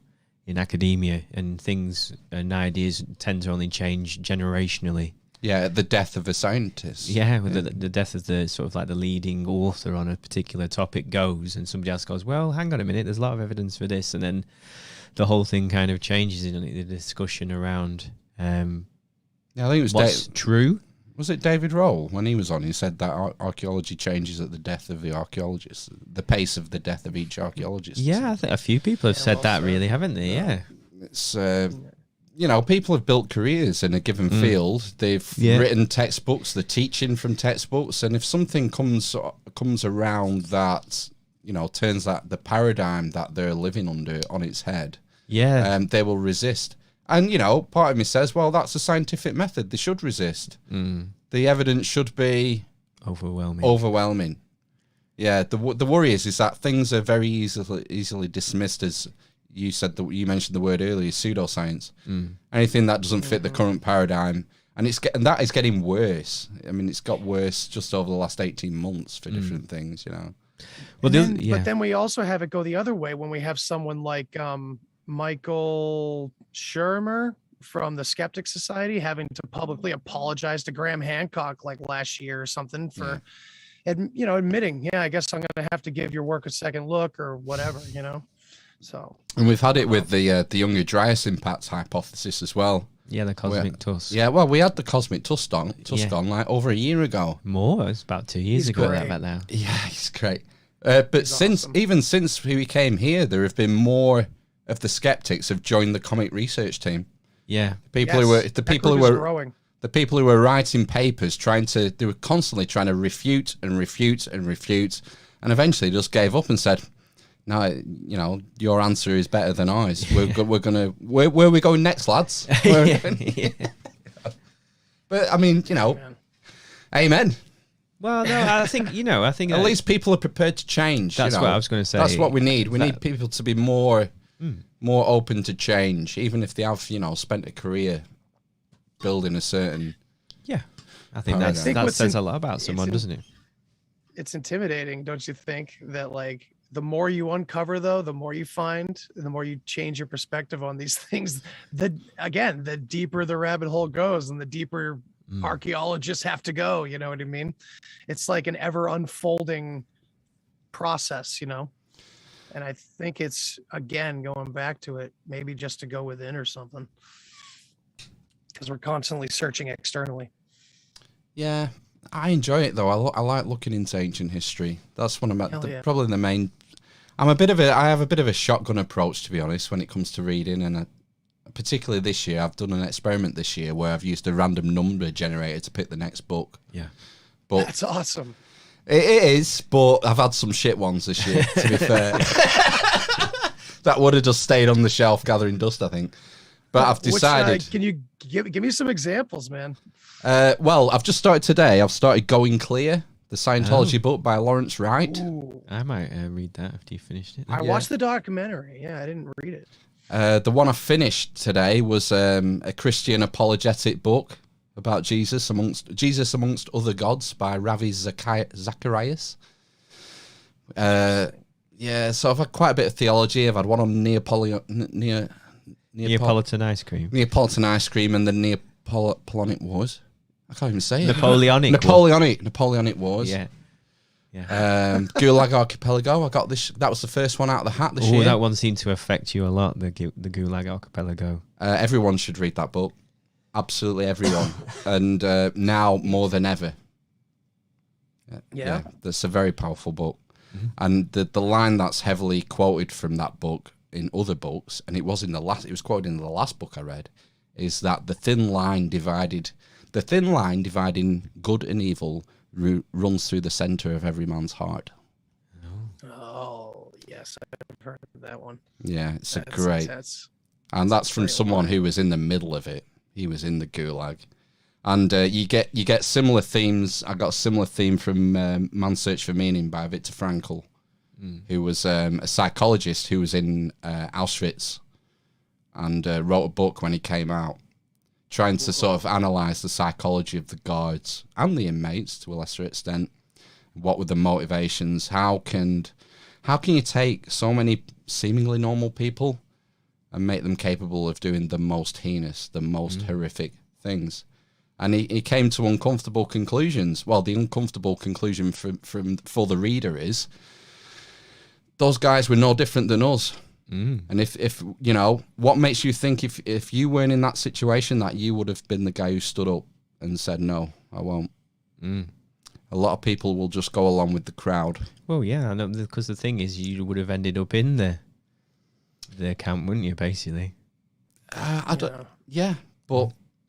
in academia, and things and ideas tend to only change generationally. Yeah, the death of a scientist. Yeah, with the death of the sort of like the leading author on a particular topic goes, and somebody else goes, well, hang on a minute, there's a lot of evidence for this, and then the whole thing kind of changes in the discussion around yeah, I think it was what's true. Was it David Roll when he was on? He said that archaeology changes at the death of the archaeologists, the pace of the death of each archaeologist. Yeah, I think a few people have said that, really, haven't they? Yeah. It's you know, people have built careers in a given field. They've written textbooks, they're teaching from textbooks, and if something comes around that, you know, turns that the paradigm that they're living under on its head, they will resist. And, you know, part of me says, well, that's a scientific method. They should resist. The evidence should be overwhelming. Yeah, the worry is that things are very easily dismissed as, you mentioned the word earlier, pseudoscience. Anything that doesn't fit the current paradigm, and that is getting worse. I mean, it's got worse just over the last 18 months for different things, you know. Well, but then we also have it go the other way when we have someone like Michael Shermer from the Skeptic Society having to publicly apologize to Graham Hancock like last year or something for, admitting, I guess I'm going to have to give your work a second look or whatever, you know. So, and we've had it with the Younger Dryas impact hypothesis as well. Yeah, the cosmic tusk. Yeah, well, we had the cosmic tusk on like over a year ago. More, it's about 2 years ago. Great. About now. Yeah, he's great. But since we came here, there have been more of the skeptics have joined the comic research team. Yeah, the people who were writing papers they were constantly trying to refute, and eventually just gave up and said, no, you know, your answer is better than ours. Where are we going next, lads? But I mean, you know, amen. Well, no, I think at least people are prepared to change. That's what I was going to say. That's what we need. We need people to be more open to change, even if they have, you know, spent a career building a certain. Yeah, I think that says a lot about someone, doesn't it? It's intimidating, don't you think? That like the more you uncover, though, the more you find, and the more you change your perspective on these things, the deeper the rabbit hole goes and the deeper archaeologists have to go. You know what I mean? It's like an ever unfolding process, you know? And I think it's, again, going back to it, maybe just to go within or something, because we're constantly searching externally. Yeah, I enjoy it though. I like looking into ancient history. That's one of my probably the main. I have a bit of a shotgun approach, to be honest, when it comes to reading, and particularly this year, I've done an experiment this year where I've used a random number generator to pick the next book. Yeah, but that's awesome. It is, but I've had some shit ones this year, to be fair. That would have just stayed on the shelf gathering dust, I think. But I've decided. Can you give me some examples, man? Well, I've just started today. I've started Going Clear, the Scientology book by Lawrence Wright. Ooh. I might read that after you finished it. I watched the documentary. Yeah, I didn't read it. The one I finished today was a Christian apologetic book about Jesus amongst other gods by Ravi Zacharias. So I've had quite a bit of theology. I've had one on Neapolitan ice cream. Neapolitan ice cream and the Napoleonic Wars. I can't even say it. Napoleonic Wars. Yeah. Gulag Archipelago. I got this. That was the first one out of the hat this year. That one seemed to affect you a lot. The Gulag Archipelago. Everyone should read that book. Absolutely everyone, and now more than ever. That's a very powerful book, and the line that's heavily quoted from that book in other books, and it was quoted in the last book I read, is that the thin line dividing good and evil runs through the center of every man's heart. Oh yes, I've heard of that one. Yeah, that's from someone who was in the middle of it. He was in the Gulag, and you get similar themes. I got a similar theme from Man's Search for Meaning by Viktor Frankl, who was a psychologist who was in Auschwitz, and wrote a book when he came out, trying to sort of analyze the psychology of the guards and the inmates to a lesser extent. What were the motivations? How can you take so many seemingly normal people and make them capable of doing the most heinous, the most horrific things? And he came to uncomfortable conclusions. Well, the uncomfortable conclusion for the reader is those guys were no different than us. And if you know, what makes you think if you weren't in that situation that you would have been the guy who stood up and said, no, I won't. A lot of people will just go along with the crowd. Well, yeah, I know, because the thing is, you would have ended up in the camp, wouldn't you, basically? But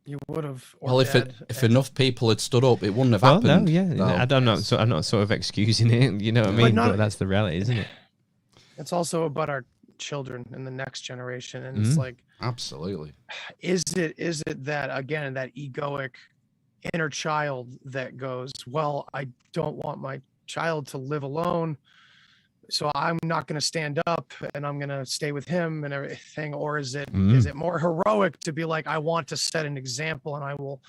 you would have. Well, if enough people had stood up, it wouldn't have happened. No, yeah, I'm not sort of excusing it. You know what I mean? But that's the reality, isn't it? It's also about our children and the next generation, and it's like, absolutely. Is it that, again, that egoic inner child that goes, well, I don't want my child to live alone, so I'm not going to stand up and I'm going to stay with him and everything? Or is it more heroic to be like, I want to set an example and I will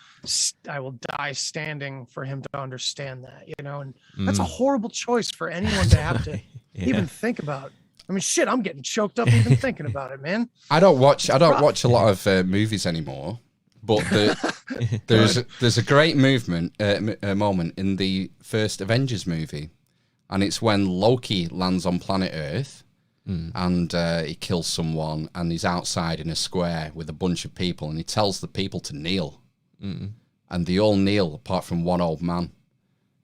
die standing for him to understand that, you know? And that's a horrible choice for anyone to have to even think about. I mean, shit, I'm getting choked up even thinking about it, man. I don't watch a lot of movies anymore, but there's a great moment in the first Avengers movie, and it's when Loki lands on planet Earth, and he kills someone, and he's outside in a square with a bunch of people, and he tells the people to kneel, and they all kneel apart from one old man,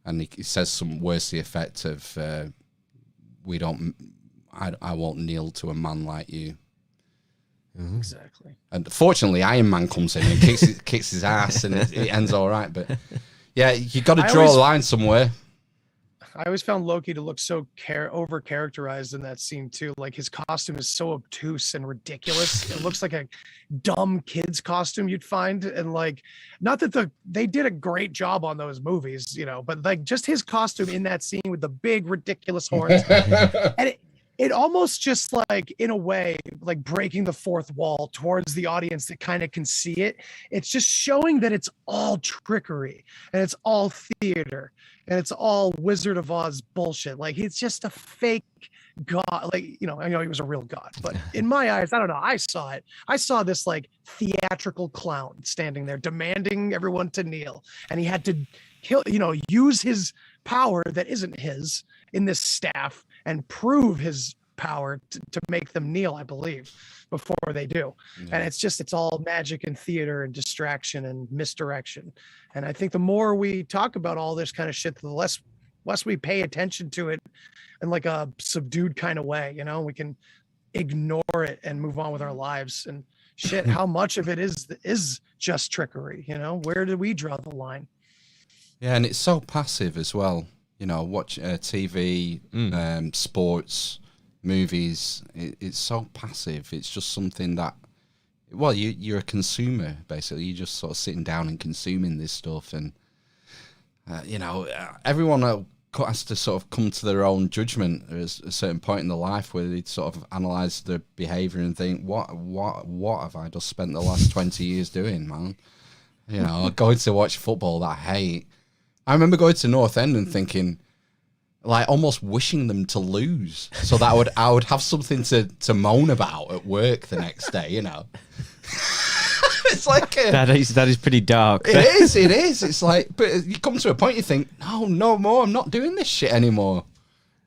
and he says some words to the effect of, I won't kneel to a man like you. Exactly. And fortunately, Iron Man comes in and kicks his ass, and it ends all right. But yeah, you got to draw a line somewhere. I always found Loki to look so over characterized in that scene too. Like, his costume is so obtuse and ridiculous. It looks like a dumb kid's costume you'd find. And like, not that they did a great job on those movies, you know, but like just his costume in that scene with the big ridiculous horns, and it almost just, like, in a way, like breaking the fourth wall towards the audience that kind of can see it. It's just showing that it's all trickery and it's all theater and it's all Wizard of Oz bullshit. Like, it's just a fake god, like, you know, I know he was a real god, but in my eyes, I don't know, I saw it. I saw this like theatrical clown standing there demanding everyone to kneel, and he had to kill, you know, use his power that isn't his in this staff and prove his power to make them kneel, I believe, before they do. And it's all magic and theater and distraction and misdirection. And I think the more we talk about all this kind of shit, the less we pay attention to it in like a subdued kind of way, you know, we can ignore it and move on with our lives. And shit, how much of it is just trickery, you know? Where do we draw the line? Yeah, and it's so passive as well. You know, watch TV, sports, movies. It's so passive. It's just something that, well, you're a consumer, basically. You're just sort of sitting down and consuming this stuff. And, you know, everyone has to sort of come to their own judgment at a certain point in their life where they sort of analyze their behavior and think, what have I just spent the last 20 years doing, man? You know, going to watch football that I hate. I remember going to North End and thinking, like, almost wishing them to lose so that I would have something to moan about at work the next day, you know. It's like that is pretty dark. It is. It's like, but you come to a point you think, no more. I'm not doing this shit anymore.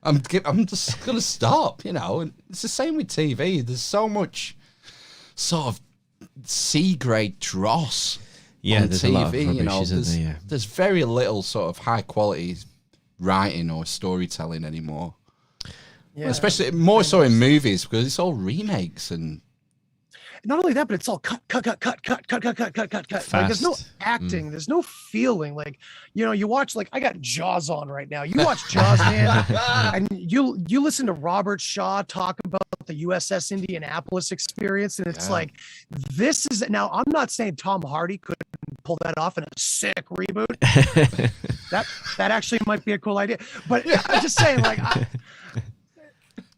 I'm just gonna stop, you know. And it's the same with TV. There's so much sort of C grade dross. Yeah, on there's TV, a lot of rubbish, you know. isn't there? There's very little sort of high quality writing or storytelling anymore. Yeah, especially more so in movies because it's all remakes and. Not only that, but it's all cut. Like, there's no acting, there's no feeling. Like, you know, you watch, like, I got Jaws on right now. You watch Jaws, man, and you listen to Robert Shaw talk about the USS Indianapolis experience, and it's like, this is, now I'm not saying Tom Hardy couldn't pull that off in a sick reboot. that actually might be a cool idea, but I'm just saying, like,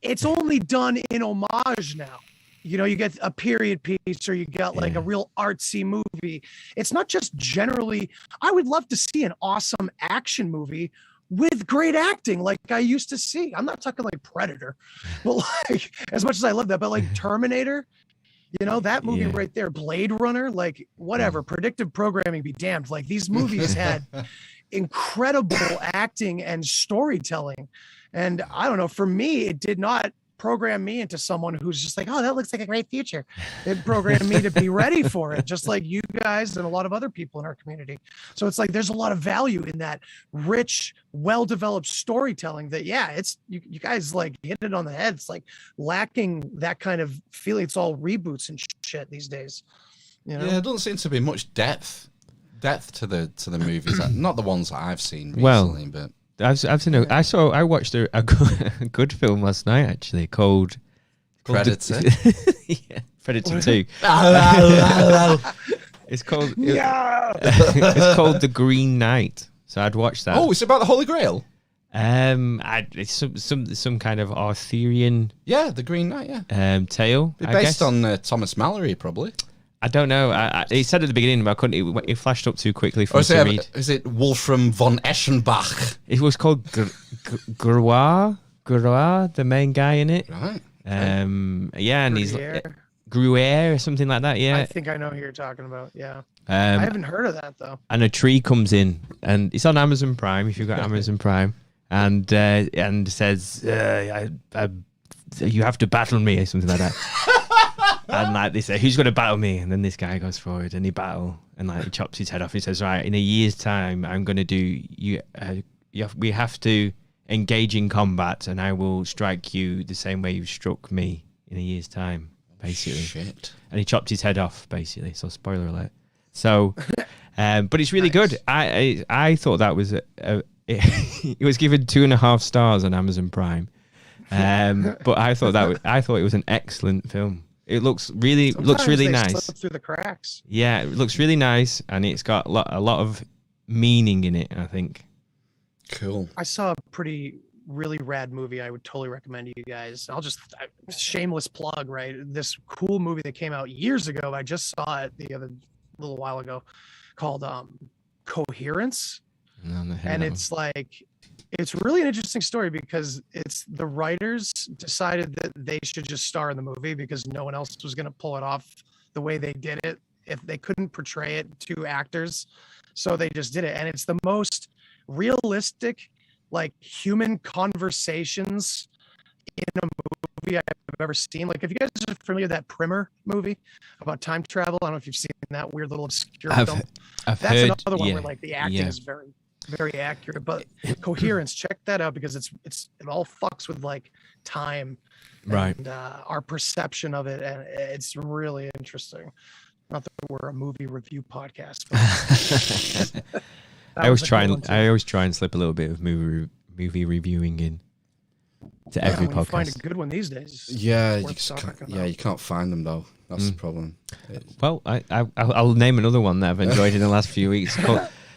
it's only done in homage now. You know, you get a period piece or you got like a real artsy movie. It's not just generally, I would love to see an awesome action movie with great acting like I used to see. I'm not talking like Predator, but like, as much as I love that, but like Terminator, you know, that movie right there, Blade Runner, like whatever, predictive programming be damned. Like these movies had incredible acting and storytelling. And I don't know, for me, it did not program me into someone who's just like, oh, that looks like a great future. It programmed me to be ready for it, just like you guys and a lot of other people in our community. So it's like there's a lot of value in that rich, well-developed storytelling that, it's you guys like hit it on the head. It's like lacking that kind of feeling. It's all reboots and shit these days. You know? Yeah, there doesn't seem to be much depth to the movies. Not the ones that I've seen recently, but I've seen I watched a good film last night actually called Predator. Predator 2. It's called The Green Knight. So I'd watched that. Oh, it's about the Holy Grail. It's some kind of Arthurian. Yeah, The Green Knight. Tale. Based on Thomas Mallory, probably. I don't know. He said at the beginning, but I couldn't. It flashed up too quickly for me to read. Is it Wolfram von Eschenbach? It was called Gruar, the main guy in it. Right. And he's Gruyere or something like that. Yeah. I think I know who you're talking about. Yeah. I haven't heard of that though. And a tree comes in, and it's on Amazon Prime if you've got Amazon Prime, and says, "You have to battle me" or something like that. And like they say, who's going to battle me? And then this guy goes forward and he battle and like he chops his head off. He says, right, in a year's time, I'm going to do you. We have to engage in combat, and I will strike you the same way you struck me in a year's time, basically. Shit. And he chopped his head off, basically. So spoiler alert. So, but it's really good. I thought that was it was given 2.5 stars on Amazon Prime. But I thought it was an excellent film. It looks really nice. Slip through the cracks. Yeah, it looks really nice, and it's got a lot of meaning in it, I think. Cool. I saw a really rad movie I would totally recommend to you guys. Shameless plug, right? This cool movie that came out years ago. I just saw it a little while ago, called Coherence. And it's like, it's really an interesting story because it's the writers decided that they should just star in the movie because no one else was going to pull it off the way they did it if they couldn't portray it to actors. So they just did it. And it's the most realistic, like human conversations in a movie I've ever seen. Like if you guys are familiar with that Primer movie about time travel, I don't know if you've seen that weird little obscure film. I've That's heard, another one yeah, where like the acting yeah. is very, very accurate, but coherence, check that out because it all fucks with like time Right. and our perception of it, and it's really interesting. Not that we're a movie review podcast. But I always try and slip a little bit of movie reviewing in to every when you find a podcast. good one these days. Yeah, worth you just talking can't, about. you can't find them though. That's the problem. Well, I'll name another one that I've enjoyed in the last few weeks.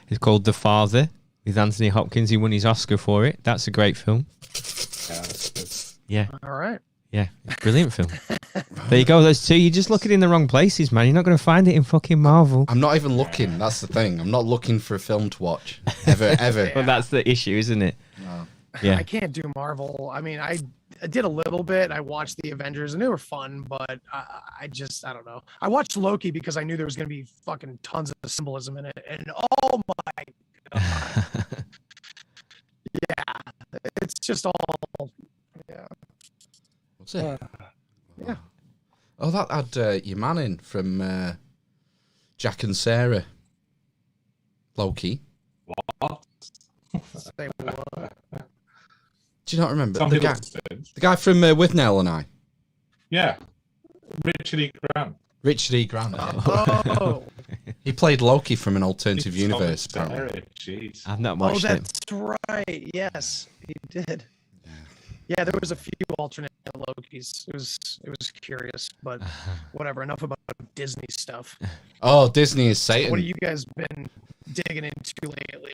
It's called The Father with Anthony Hopkins. He won his Oscar for it. That's a great film. Yeah, All right. yeah, brilliant film. There you go. Those two. You're just looking in the wrong places, man. You're not going to find it in fucking Marvel. I'm not even looking. That's the thing. I'm not looking for a film to watch ever. But that's the issue, isn't it? No. Yeah. I can't do Marvel. I mean, I did a little bit. I watched the Avengers and they were fun, but I don't know. I watched Loki because I knew there was going to be fucking tons of symbolism in it. And oh my God. Yeah. It's just all, yeah. What's it? Yeah. Oh, that had your man in from Jack and Sarah. Loki. What? Say what? Do you not remember Some the people guy? did. The guy from With Nell and I. Yeah. Richard E. Grant. Richard E. Grant. Oh. He played Loki from an alternative It's universe. Tom and Apparently. Sarah, Jeez. I've not Oh, watched it. that's right. Yes, he did. Yeah, there was a few alternate Lokis. It was curious, but whatever. Enough about Disney stuff. Oh, Disney is Satan. What have you guys been digging into lately?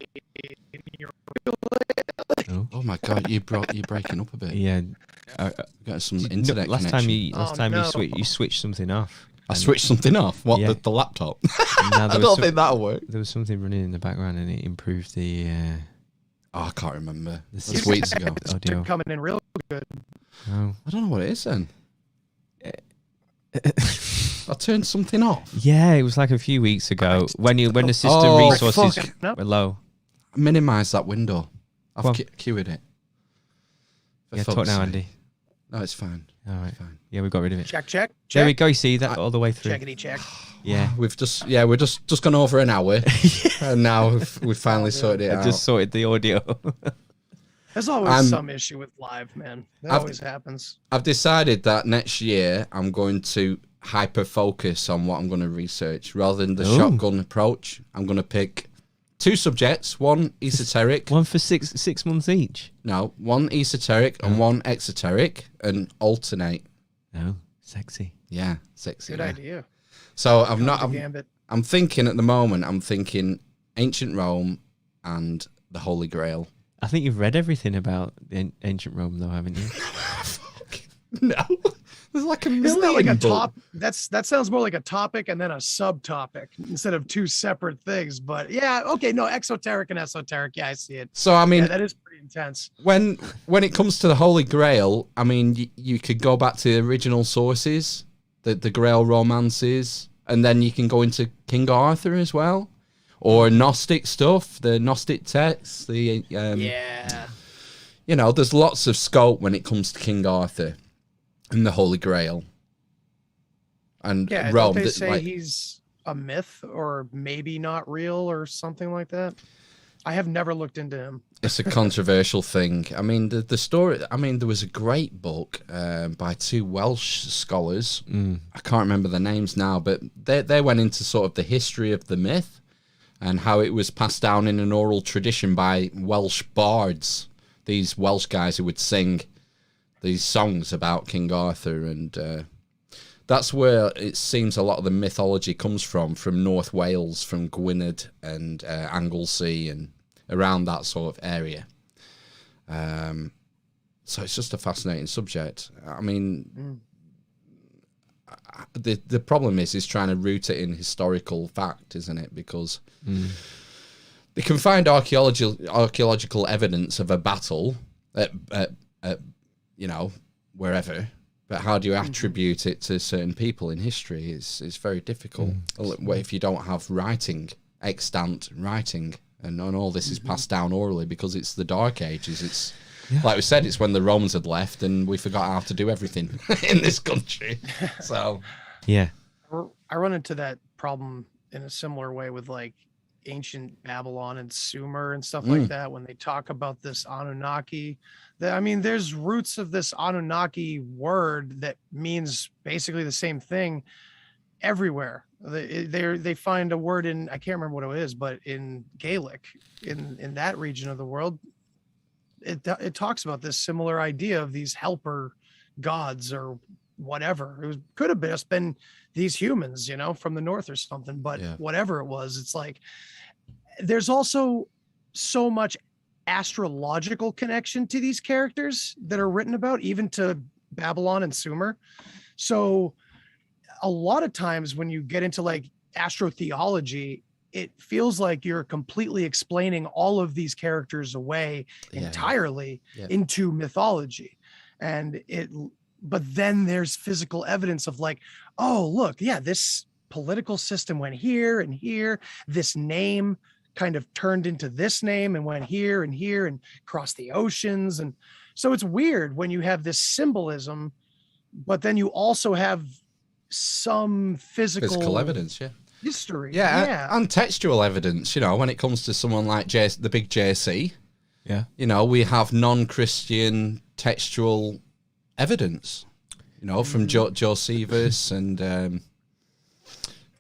Oh my God, you're breaking up a bit. Yeah. Got some No, internet last connection. time no. you switched something off. I switched something off. What, Yeah. the laptop? Now, I don't think that'll work. there was something running in the background and it improved the Oh, I can't remember. This That's is- weeks ago. audio. They're coming in real good. Oh. I don't know what it is then. I turned something off. Yeah, it was like a few weeks ago when the system Oh, resources fuck. No. were low. Minimise that window. Go on. I've queued it. For Yeah, talk fuck's now, sake. Andy. No, it's fine. All right. Fine. Yeah, we got rid of it. Check, check, check. There we go. You see that all the way through. Checkity check. Yeah. We're just gone over an hour, and now we've finally sorted it I out. just sorted the audio. There's always some issue with live, man. That always happens. I've decided that next year I'm going to hyper focus on what I'm going to research rather than the Ooh. shotgun approach. I'm going to pick 2 subjects, one esoteric. One for six months each. No, one esoteric and one exoteric, and alternate. Oh, sexy. Yeah, sexy. Good yeah. idea. So I'm Gambit. I'm thinking at the moment. I'm thinking ancient Rome and the Holy Grail. I think you've read everything about ancient Rome, though, haven't you? No, there's like a Isn't that like a million top? That sounds more like a topic and then a subtopic instead of 2 separate things. But yeah, okay, no, exoteric and esoteric. Yeah, I see it. So I mean, Yeah, that is pretty intense. when it comes to the Holy Grail, I mean, you could go back to the original sources, the Grail romances, and then you can go into King Arthur as well, or Gnostic stuff, the Gnostic texts. Yeah. You know, there's lots of scope when it comes to King Arthur and the Holy Grail and Yeah, Rome. don't they that, say like, he's a myth or maybe not real or something like that? I have never looked into him. it's a controversial thing. I mean, the story. I mean, there was a great book by 2 Welsh scholars. I can't remember their names now, but they went into sort of the history of the myth and how it was passed down in an oral tradition by Welsh bards. These Welsh guys who would sing these songs about King Arthur, and that's where it seems a lot of the mythology comes from North Wales, from Gwynedd and Anglesey and around that sort of area. So it's just a fascinating subject. I mean, the problem is trying to root it in historical fact, isn't it? Because they can find archaeological evidence of a battle at you know, wherever. But how do you attribute it to certain people in history? It's very difficult. If you don't have writing, extant writing, and all this is passed down orally because it's the Dark Ages. It's like we said, it's when the Romans had left and we forgot how to do everything in this country. So Yeah. I run into that problem in a similar way with like ancient Babylon and Sumer and stuff like that. When they talk about this Anunnaki, I mean, there's roots of this Anunnaki word that means basically the same thing everywhere. They find a word in, I can't remember what it is, but in Gaelic, in that region of the world, it talks about this similar idea of these helper gods or whatever. Could have just been these humans, you know, from the north or something, but whatever it was, it's like there's also so much astrological connection to these characters that are written about, even to Babylon and Sumer. So a lot of times when you get into like astrotheology, it feels like you're completely explaining all of these characters away entirely into mythology. And but then there's physical evidence of like, oh, look, this political system went here and here. This name kind of turned into this name and went here and here and crossed the oceans. And so it's weird when you have this symbolism, but then you also have some physical evidence, history. And textual evidence, you know, when it comes to someone like the big JC, you know, we have non-Christian textual evidence, you know, from Josephus and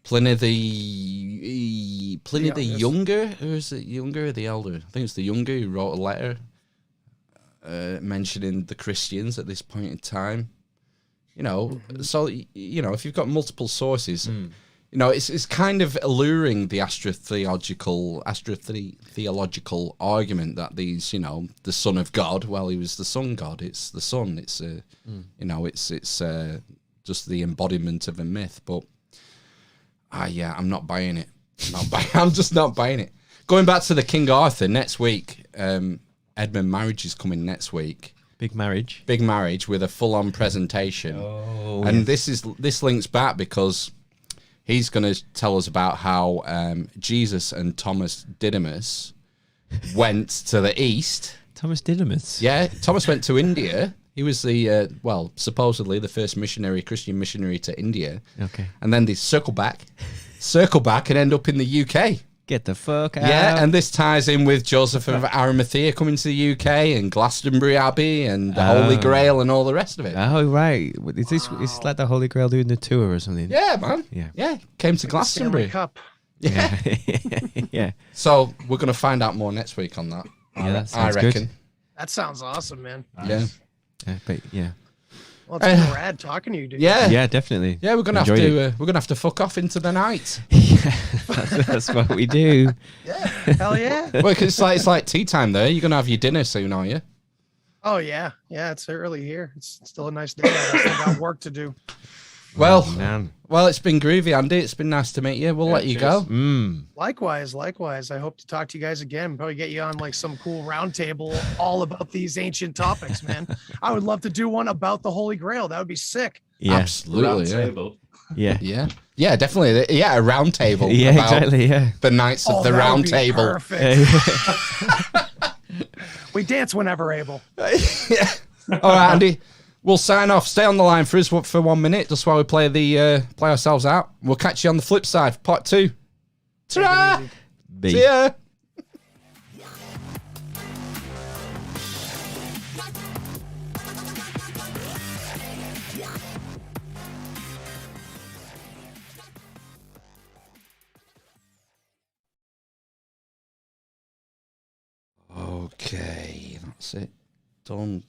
Pliny the Younger, or is it Younger or the Elder? I think it's the Younger who wrote a letter mentioning the Christians at this point in time. You know, so, you know, if you've got multiple sources, you know, it's kind of alluring the astrotheological argument that these, you know, the Son of God, well, he was the Sun God. It's the Sun. It's, you know, it's just the embodiment of a myth. But, I'm not buying it. I'm just not buying it. Going back to the King Arthur next week, Edmund Marriage is coming next week. Big marriage with a full-on presentation. And this links back because he's going to tell us about how Jesus and Thomas Didymus went to the east. Thomas Didymus? Yeah, Thomas went to India. He was the, supposedly the first Christian missionary to India. Okay. And then they circle back and end up in the UK. Get the fuck out. Yeah, and this ties in with Joseph of Arimathea coming to the UK and Glastonbury Abbey and the Holy Grail and all the rest of it. Oh, right. Is this it's like the Holy Grail doing the tour or something? Yeah, man. Yeah. Came to Glastonbury. Cup. Yeah. Yeah. So we're going to find out more next week on that. Yeah, that I sounds reckon. good. That sounds awesome, man. Nice. Yeah. Well, it's been rad talking to you, dude. Yeah, definitely. Yeah, we're gonna have to fuck off into the night. That's what we do. Yeah, hell yeah. Well, 'cause it's like tea time there. You're gonna have your dinner soon, are you? Oh yeah, it's early here. It's still a nice day. I still got work to do. Well, man. Well, it's been groovy, Andy. It's been nice to meet you. We'll let you go. Likewise. I hope to talk to you guys again. Probably get you on like some cool roundtable all about these ancient topics, man. I would love to do one about the Holy Grail. That would be sick. Yeah. Absolutely. Yeah. Yeah, definitely. Yeah, a round table. Yeah, exactly. Yeah. The Knights of the Round Table. Perfect. We dance whenever able. Yeah. All right, Andy. We'll sign off. Stay on the line for us for 1 minute, just while we play ourselves out. We'll catch you on the flip side for part 2. Ta-ra! See ya! Okay, that's it. Done.